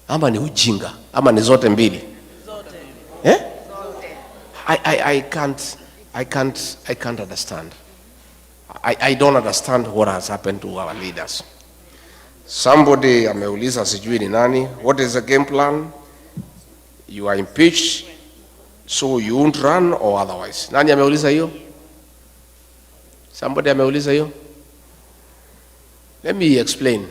[SPEAKER 1] ama ni ujinga ama ni zote mbili?
[SPEAKER 2] Zote.
[SPEAKER 1] Eh?
[SPEAKER 2] Zote.
[SPEAKER 1] I can't understand. I don't understand what has happened to our leaders. Somebody ameuliza sijui ni nani, what is the game plan? you are impeached, so you won't run or otherwise. Nani ameuliza hiyo? Somebody ameuliza hiyo? Let me explain.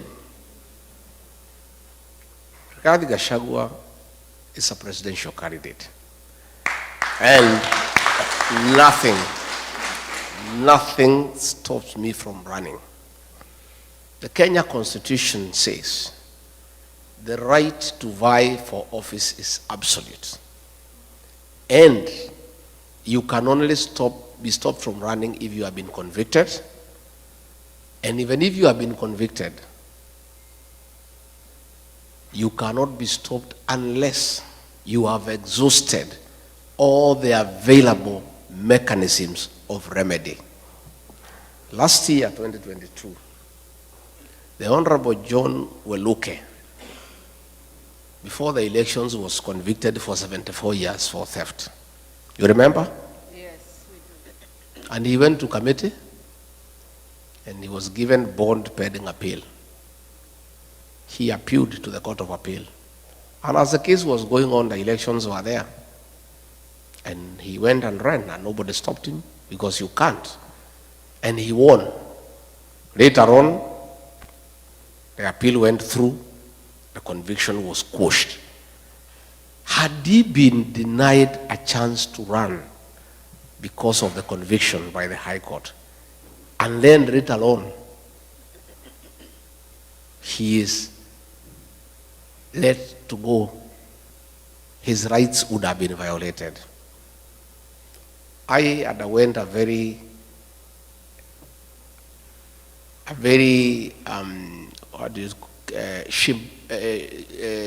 [SPEAKER 1] Gachagua is a presidential candidate. And nothing stops me from running. The Kenya Constitution says the right to vie for office is absolute. And you can only be stopped from running if you have been convicted. And even if you have been convicted, you cannot be stopped unless you have exhausted all the available mechanisms of remedy. Last year, 2022, the Honorable John Weluke, before the elections, was convicted for 74 years for theft. You remember?
[SPEAKER 2] Yes, we do.
[SPEAKER 1] And he went to committee, and he was given bond pending appeal. He appealed to the Court of Appeal. And as the case was going on, the elections were there. And he went and ran, and nobody stopped him, because you can't. And he won. Later on, the appeal went through, the conviction was quashed. Had he been denied a chance to run because of the conviction by the High Court, and then later on, he is let to go, his rights would have been violated. I underwent a very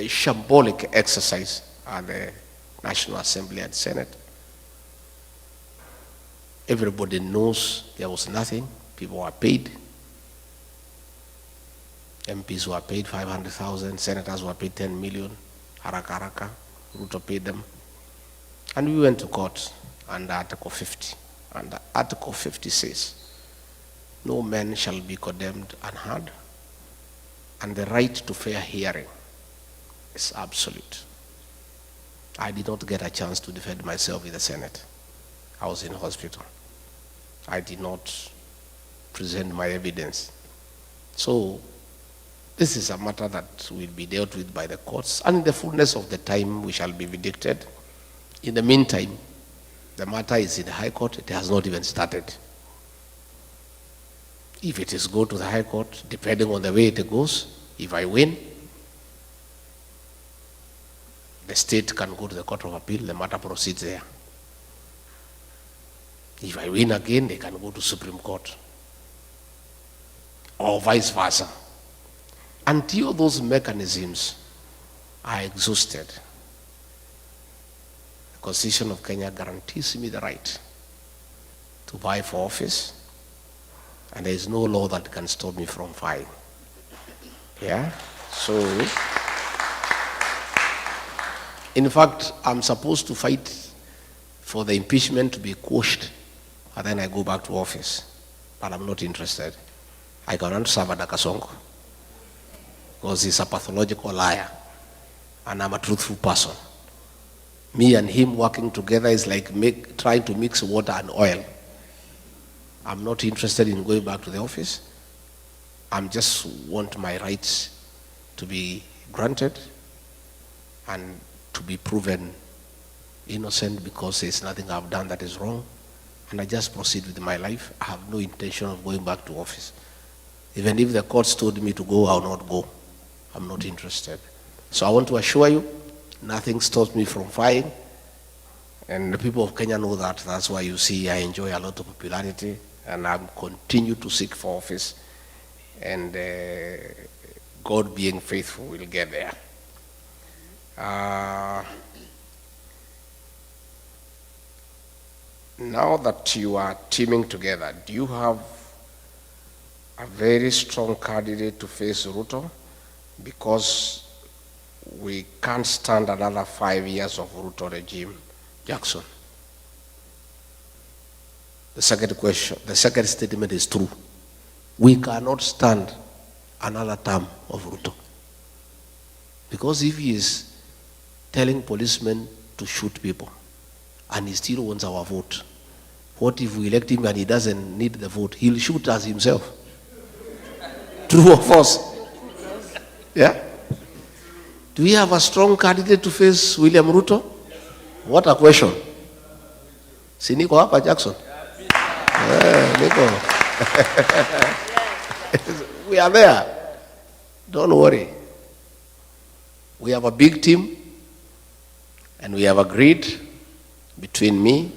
[SPEAKER 1] shambolic exercise at the National Assembly and Senate. Everybody knows there was nothing. People were paid. MPs were paid 500,000, senators were paid 10 million, haraka, Ruto paid them. And we went to court under Article 50. And Article 50 says, no man shall be condemned unheard, and the right to fair hearing is absolute. I did not get a chance to defend myself in the Senate. I was in hospital. I did not present my evidence. So this is a matter that will be dealt with by the courts, and in the fullness of the time we shall be vindicated. In the meantime, the matter is in the High Court. It has not even started. If it is go to the High Court, depending on the way it goes, if I win, the state can go to the Court of Appeal, the matter proceeds there. If I win again, they can go to Supreme Court, or vice versa. Until those mechanisms are exhausted, the Constitution of Kenya guarantees me the right to vie for office, and there is no law that can stop me from vying. Yeah? So, in fact, I'm supposed to fight for the impeachment to be quashed, and then I go back to office. But I'm not interested. I cannot serve under Kasongo, because he's a pathological liar, and I'm a truthful person. Me and him working together is like trying to mix water and oil. I'm not interested in going back to the office. I just want my rights to be granted and to be proven innocent, because there's nothing I've done that is wrong. And I just proceed with my life. I have no intention of going back to office. Even if the courts told me to go, I'll not go. I'm not interested. So I want to assure you, nothing stops me from vying. And the people of Kenya know that. That's why you see I enjoy a lot of popularity, and I continue to seek for office. And God being faithful will get there. Now that you are teaming together, do you have a very strong candidate to face Ruto? Because we can't stand another 5 years of Ruto regime. Jackson. The second statement is true. We cannot stand another term of Ruto. Because if he is telling policemen to shoot people, and he still wants our vote. What if we elect him and he doesn't need the vote? He'll shoot us himself. True or false? Yeah? Do we have a strong candidate to face William Ruto? What a question. Si niko hapa Jackson? Niko. We are there. Don't worry. We have a big team, and we have agreed between me,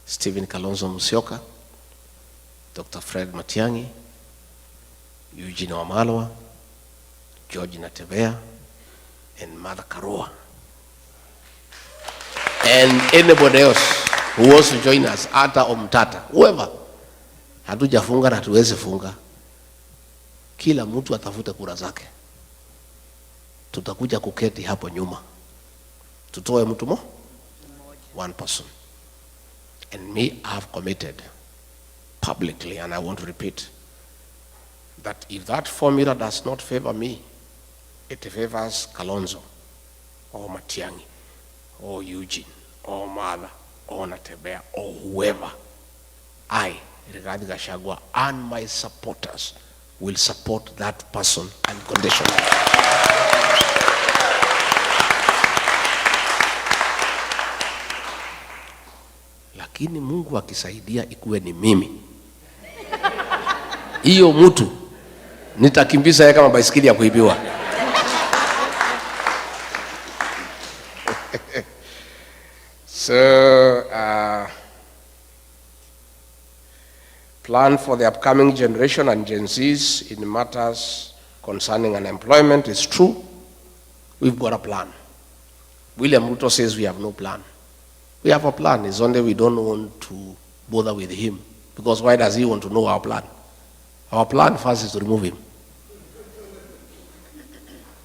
[SPEAKER 1] Stephen Kalonzo Musyoka, Dr. Fred Matiang'i, Eugene Wamalwa, George Natebea, and Mother Karua. And anybody else who wants to join us, Ata or Mtata, whoever. Hatujafunga na hatuwezi funga. Kila mtu atafute kura zake. Tutakuja kuketi hapo nyuma. Tutoe mtu mo? One person. And me, I have committed publicly, and I want to repeat, that if that formula does not favor me, it favors Kalonzo, or Matiang'i, or Eugene, or Mother, or Natebea, or whoever, I, regarding Gachagua, and my supporters will support that person unconditionally. Lakini Mungu akisaidia ikuwe ni mimi, hiyo mtu nitakimbiza yeye kama baisikeli ya kuibiwa. So, plan for the upcoming generation and Gen Zs in matters concerning unemployment is true. We've got a plan. William Ruto says we have no plan. We have a plan. It's only we don't want to bother with him. Because why does he want to know our plan? Our plan first is to remove him.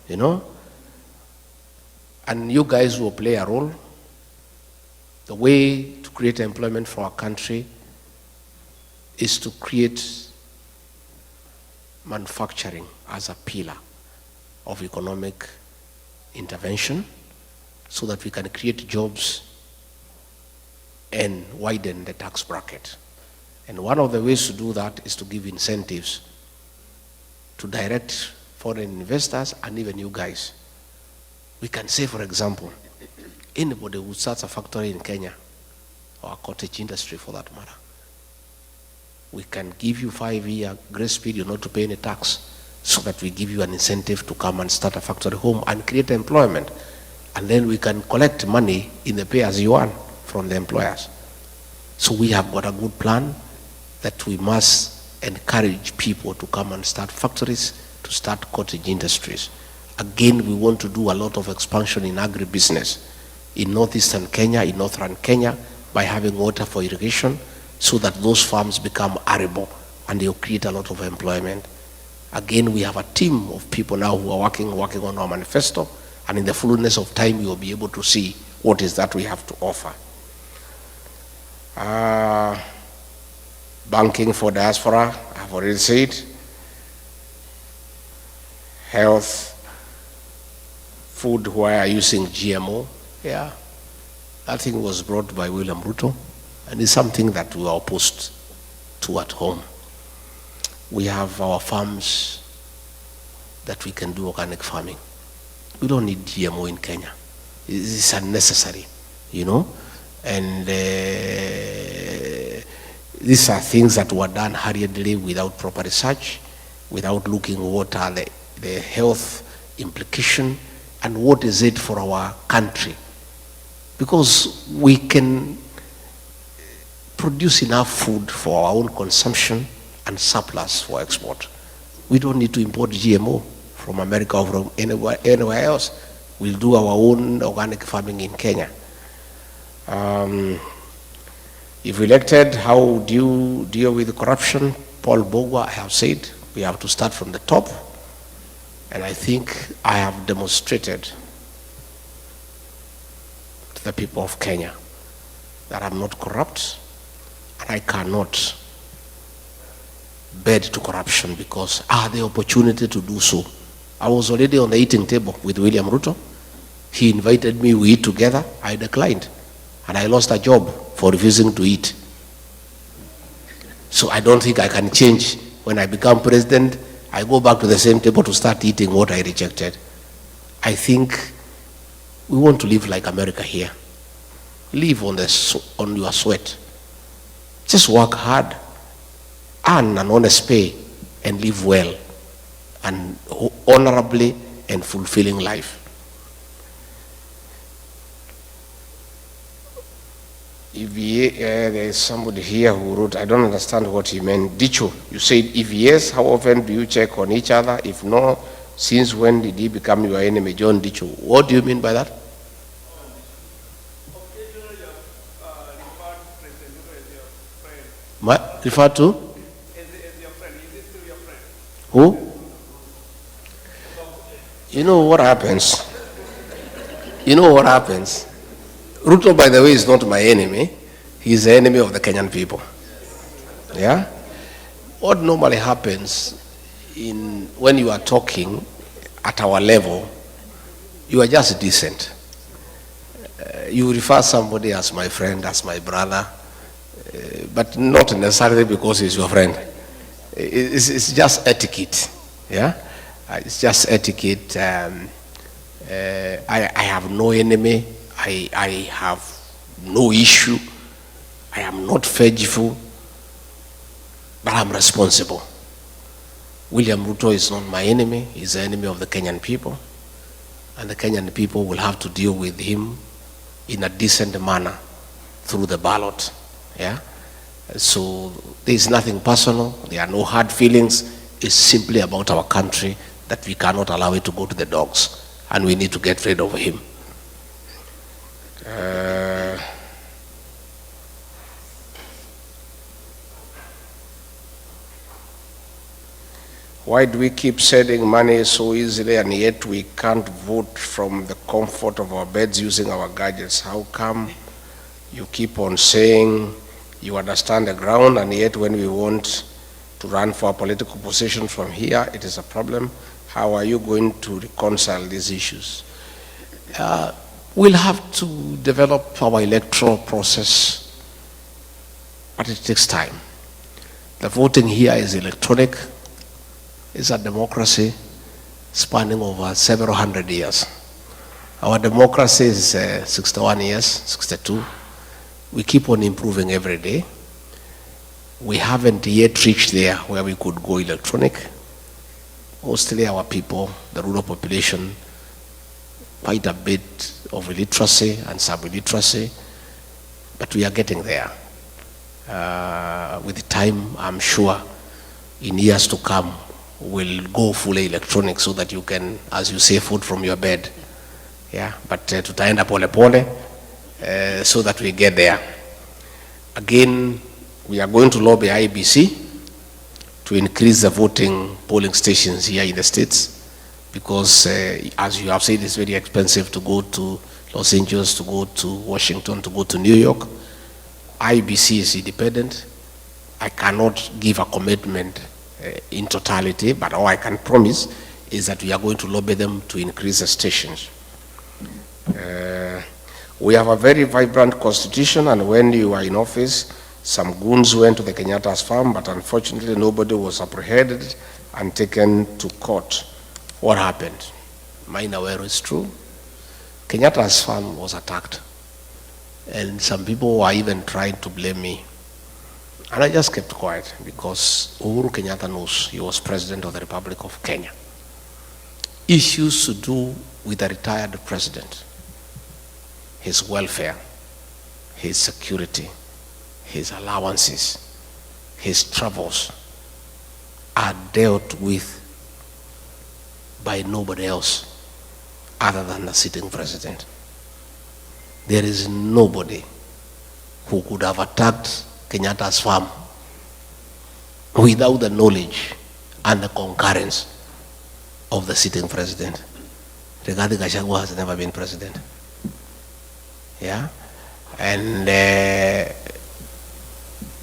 [SPEAKER 1] You know? And you guys will play a role. The way to create employment for our country is to create manufacturing as a pillar of economic intervention so that we can create jobs and widen the tax bracket. And one of the ways to do that is to give incentives to direct foreign investors and even you guys. We can say, for example, anybody who starts a factory in Kenya, or a cottage industry for that matter, we can give you 5-year grace period not to pay any tax so that we give you an incentive to come and start a factory home and create employment. And then we can collect money in the pay-as-you-earn from the employers. So we have got a good plan that we must encourage people to come and start factories, to start cottage industries. Again, we want to do a lot of expansion in agribusiness in northeastern Kenya, in northern Kenya, by having water for irrigation, so that those farms become arable and they'll create a lot of employment. Again, we have a team of people now who are working on our manifesto, and in the fullness of time, we will be able to see what is that we have to offer. Banking for diaspora, I've already said. Health, food where using GMO, yeah. That thing was brought by William Ruto, and it's something that we are opposed to at home. We have our farms that we can do organic farming. We don't need GMO in Kenya. It's unnecessary, you know? And these are things that were done hurriedly without proper research, without looking what are the health implication and what is it for our country. Because we can produce enough food for our own consumption and surplus for export. We don't need to import GMO from America or from anywhere else. We'll do our own organic farming in Kenya. If elected, how do you deal with corruption? Paul Bogwa, I have said, we have to start from the top. And I think I have demonstrated to the people of Kenya that I'm not corrupt, and I cannot bed to corruption because I had the opportunity to do so I was already on the eating table with William Ruto. He invited me, we eat together. I declined. And I lost a job for refusing to eat. So I don't think I can change. When I become president, I go back to the same table to start eating what I rejected. I think we want to live like America here. Live on your sweat. Just work hard, earn an honest pay, and live well, and honorably and fulfilling life. If there is somebody here who wrote, I don't understand what he meant. Dicho, you said, if yes, how often do you check on each other? If no, since when did he become your enemy? John Dicho. What do you mean by that?
[SPEAKER 3] Occasionally, referred President Ruto as your friend.
[SPEAKER 1] Referred to?
[SPEAKER 3] As your friend. Is this still your friend?
[SPEAKER 1] Who? You know what happens? You know what happens? Ruto, by the way, is not my enemy. He's the enemy of the Kenyan people. Yeah? What normally happens when you are talking at our level, you are just decent. You refer somebody as my friend, as my brother, but not necessarily because he's your friend. It's just etiquette. Yeah? It's just etiquette. I have no enemy. I have no issue. I am not vengeful, but I'm responsible. William Ruto is not my enemy. He's the enemy of the Kenyan people. And the Kenyan people will have to deal with him in a decent manner through the ballot. Yeah? So there is nothing personal. There are no hard feelings. It's simply about our country that we cannot allow it to go to the dogs. And we need to get rid of him. Why do we keep sending money so easily and yet we can't vote from the comfort of our beds using our gadgets? How come you keep on saying you understand the ground and yet when we want to run for a political position from here, it is a problem? How are you going to reconcile these issues? We'll have to develop our electoral process, but it takes time. The voting here is electronic. It's a democracy spanning over several hundred years. Our democracy is 61 years, 62. We keep on improving every day. We haven't yet reached there where we could go electronic. Mostly our people, the rural population, quite a bit of illiteracy and sub-illiteracy, but we are getting there. With time, I'm sure, in years to come, we'll go fully electronic so that you can, as you say, vote from your bed. Yeah, but tutaenda pole pole so that we get there. Again, we are going to lobby IBC to increase the voting polling stations here in the states, because as you have said, it's very expensive to go to Los Angeles, to go to Washington, to go to New York. IBC is independent. I cannot give a commitment in totality, but all I can promise is that we are going to lobby them to increase the stations. We have a very vibrant constitution, and when you were in office, some goons went to the Kenyatta's farm, but unfortunately nobody was apprehended and taken to court. What happened? Mainawero is true. Kenyatta's farm was attacked, and some people were even trying to blame me. And I just kept quiet because Uhuru Kenyatta knows he was president of the Republic of Kenya. Issues to do with a retired president, his welfare, his security, his allowances, his travels are dealt with by nobody else other than the sitting president. There is nobody who could have attacked Kenyatta's farm without the knowledge and the concurrence of the sitting president. Rigathi Gachagua has never been president. Yeah? And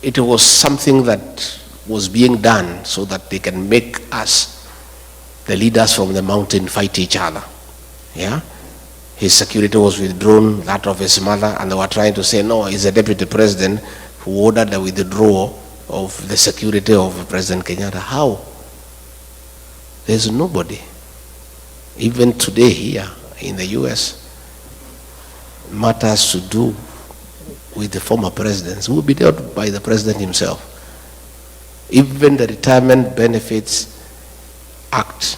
[SPEAKER 1] it was something that was being done so that they can make us the leaders from the mountain fight each other. Yeah? His security was withdrawn, that of his mother, and they were trying to say, no, it's the deputy president who ordered the withdrawal of the security of President Kenyatta. How? There's nobody. Even today here in the US, matters to do with the former presidents will be dealt by the president himself. Even the Retirement Benefits Act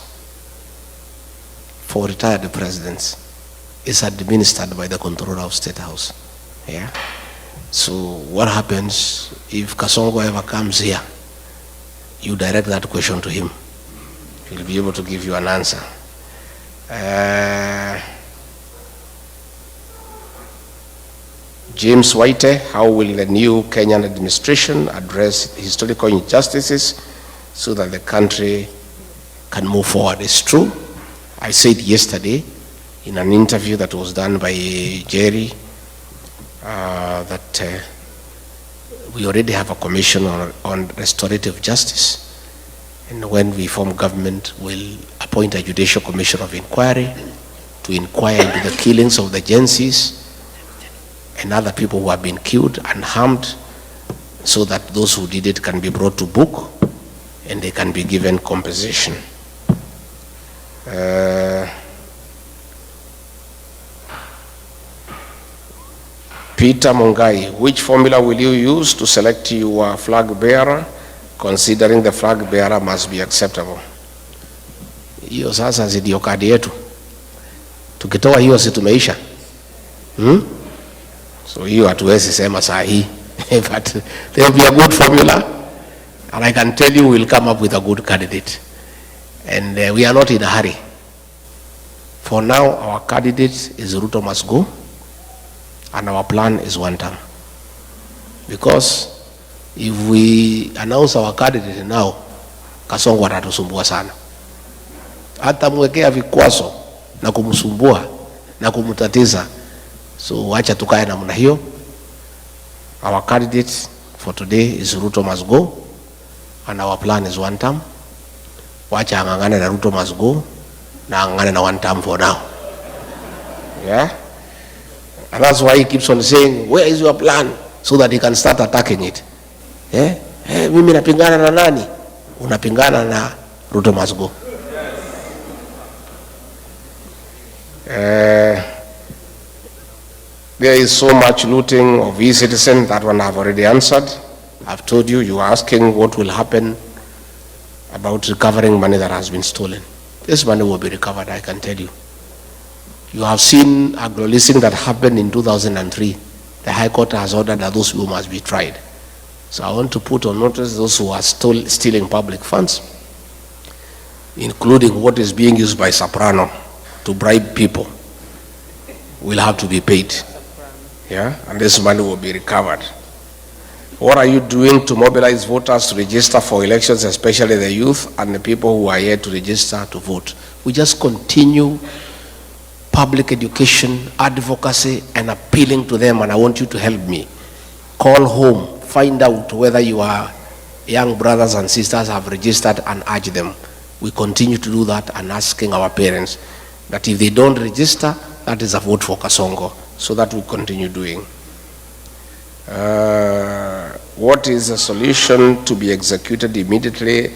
[SPEAKER 1] for retired presidents is administered by the controller of State House. Yeah. So what happens if Kasongo ever comes here? You direct that question to him. He'll be able to give you an answer. James Waite, how will the new Kenyan administration address historical injustices so that the country can move forward? It's true. I said yesterday in an interview that was done by Jerry that we already have a commission on restorative justice. And when we form government, we'll appoint a judicial commission of inquiry to inquire into the killings of the Gensis and other people who have been killed and harmed, so that those who did it can be brought to book and they can be given compensation. Peter Mungai, which formula will you use to select your flag bearer, considering the flag bearer must be acceptable? Hiyo sasa ndio kadi yetu. Tukitoa hiyo si tumeisha. So hiyo hatuwezi sema saa hii. But there will be a good formula, and I can tell you we'll come up with a good candidate. And we are not in a hurry. For now, our candidate is Ruto must go, and our plan is one term. Because if we announce our candidate now, Kasongo atatusumbua sana. Hata mwekea vikwazo na kumsumbua na kumtatiza. So wacha tukae namna hiyo. Our candidate for today is Ruto must go, and our plan is one term. Wacha angangane na Ruto must go, na angangane na one term for now. Yeah? And that's why he keeps on saying, where is your plan? So that he can start attacking it. Yeah? Mimi napingana na nani? Unapingana na Ruto must go. There is so much looting of e-citizens, that one I've already answered. I've told you, you are asking what will happen about recovering money that has been stolen. This money will be recovered, I can tell you. You have seen agro-leasing that happened in 2003. The High Court has ordered that those people must be tried. So I want to put on notice those who are still stealing public funds, including what is being used by Soprano to bribe people, will have to be paid. Yeah, and this money will be recovered. What are you doing to mobilize voters to register for elections, especially the youth and the people who are here to register to vote? We just continue public education, advocacy, and appealing to them, and I want you to help me. Call home, find out whether your young brothers and sisters have registered, and urge them. We continue to do that, and asking our parents that if they don't register, that is a vote for Kasongo. So that we continue doing. What is the solution to be executed immediately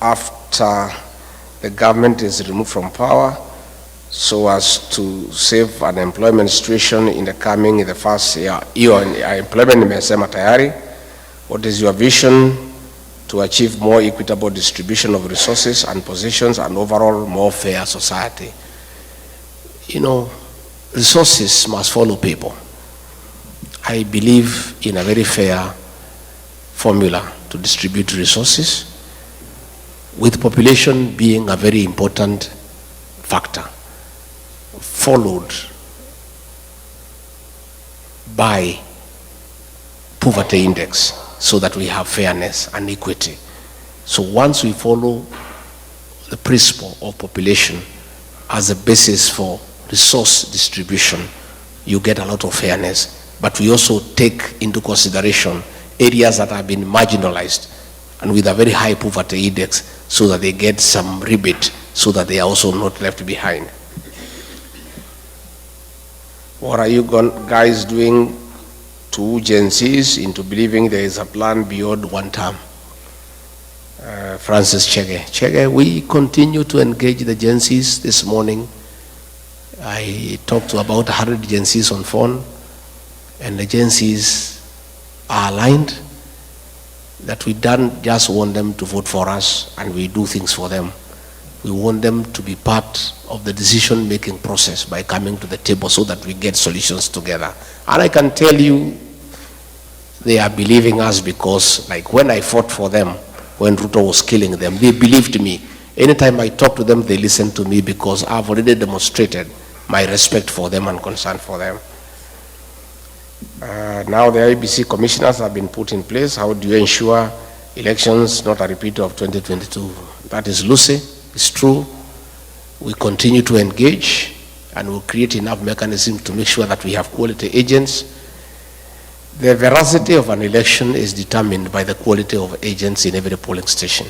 [SPEAKER 1] after the government is removed from power, so as to save unemployment situation in the first year? Employment imesema tayari. What is your vision to achieve more equitable distribution of resources and positions and overall more fair society? You know, resources must follow people. I believe in a very fair formula to distribute resources, with population being a very important factor, followed by poverty index, so that we have fairness and equity. So once we follow the principle of population as a basis for resource distribution, you get a lot of fairness. But we also take into consideration areas that have been marginalized and with a very high poverty index, so that they get some rebate, so that they are also not left behind. What are you guys doing to Gen Zs into believing there is a plan beyond one term? Francis Chege, we continue to engage the Gen Zs. This morning, I talked to about 100 Gen Zs on phone, and the Gen Zs are aligned that we don't just want them to vote for us and we do things for them. We want them to be part of the decision-making process by coming to the table so that we get solutions together. And I can tell you, they are believing us, because like when I fought for them, when Ruto was killing them, they believed me. Anytime I talk to them, they listen to me, because I've already demonstrated my respect for them and concern for them. Now the IBC commissioners have been put in place. How do you ensure elections not a repeat of 2022? That is Lucy. It's true. We continue to engage, and we'll create enough mechanisms to make sure that we have quality agents. The veracity of an election is determined by the quality of agents in every polling station.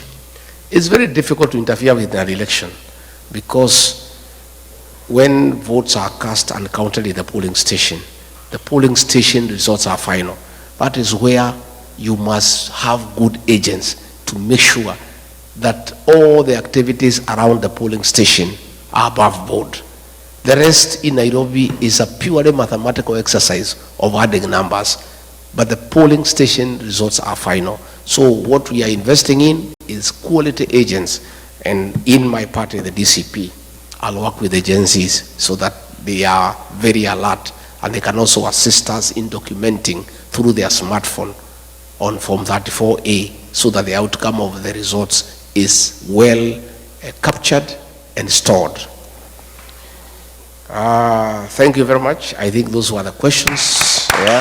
[SPEAKER 1] It's very difficult to interfere with an election, because when votes are cast and counted in the polling station results are final. That is where you must have good agents to make sure that all the activities around the polling station are above board. The rest in Nairobi is a purely mathematical exercise of adding numbers, but the polling station results are final. So what we are investing in is quality agents, and in my party, the DCP, I'll work with agencies so that they are very alert, and they can also assist us in documenting through their smartphone on Form 34A, so that the outcome of the results is well captured and stored. Thank you very much. I think those were the questions. Yeah.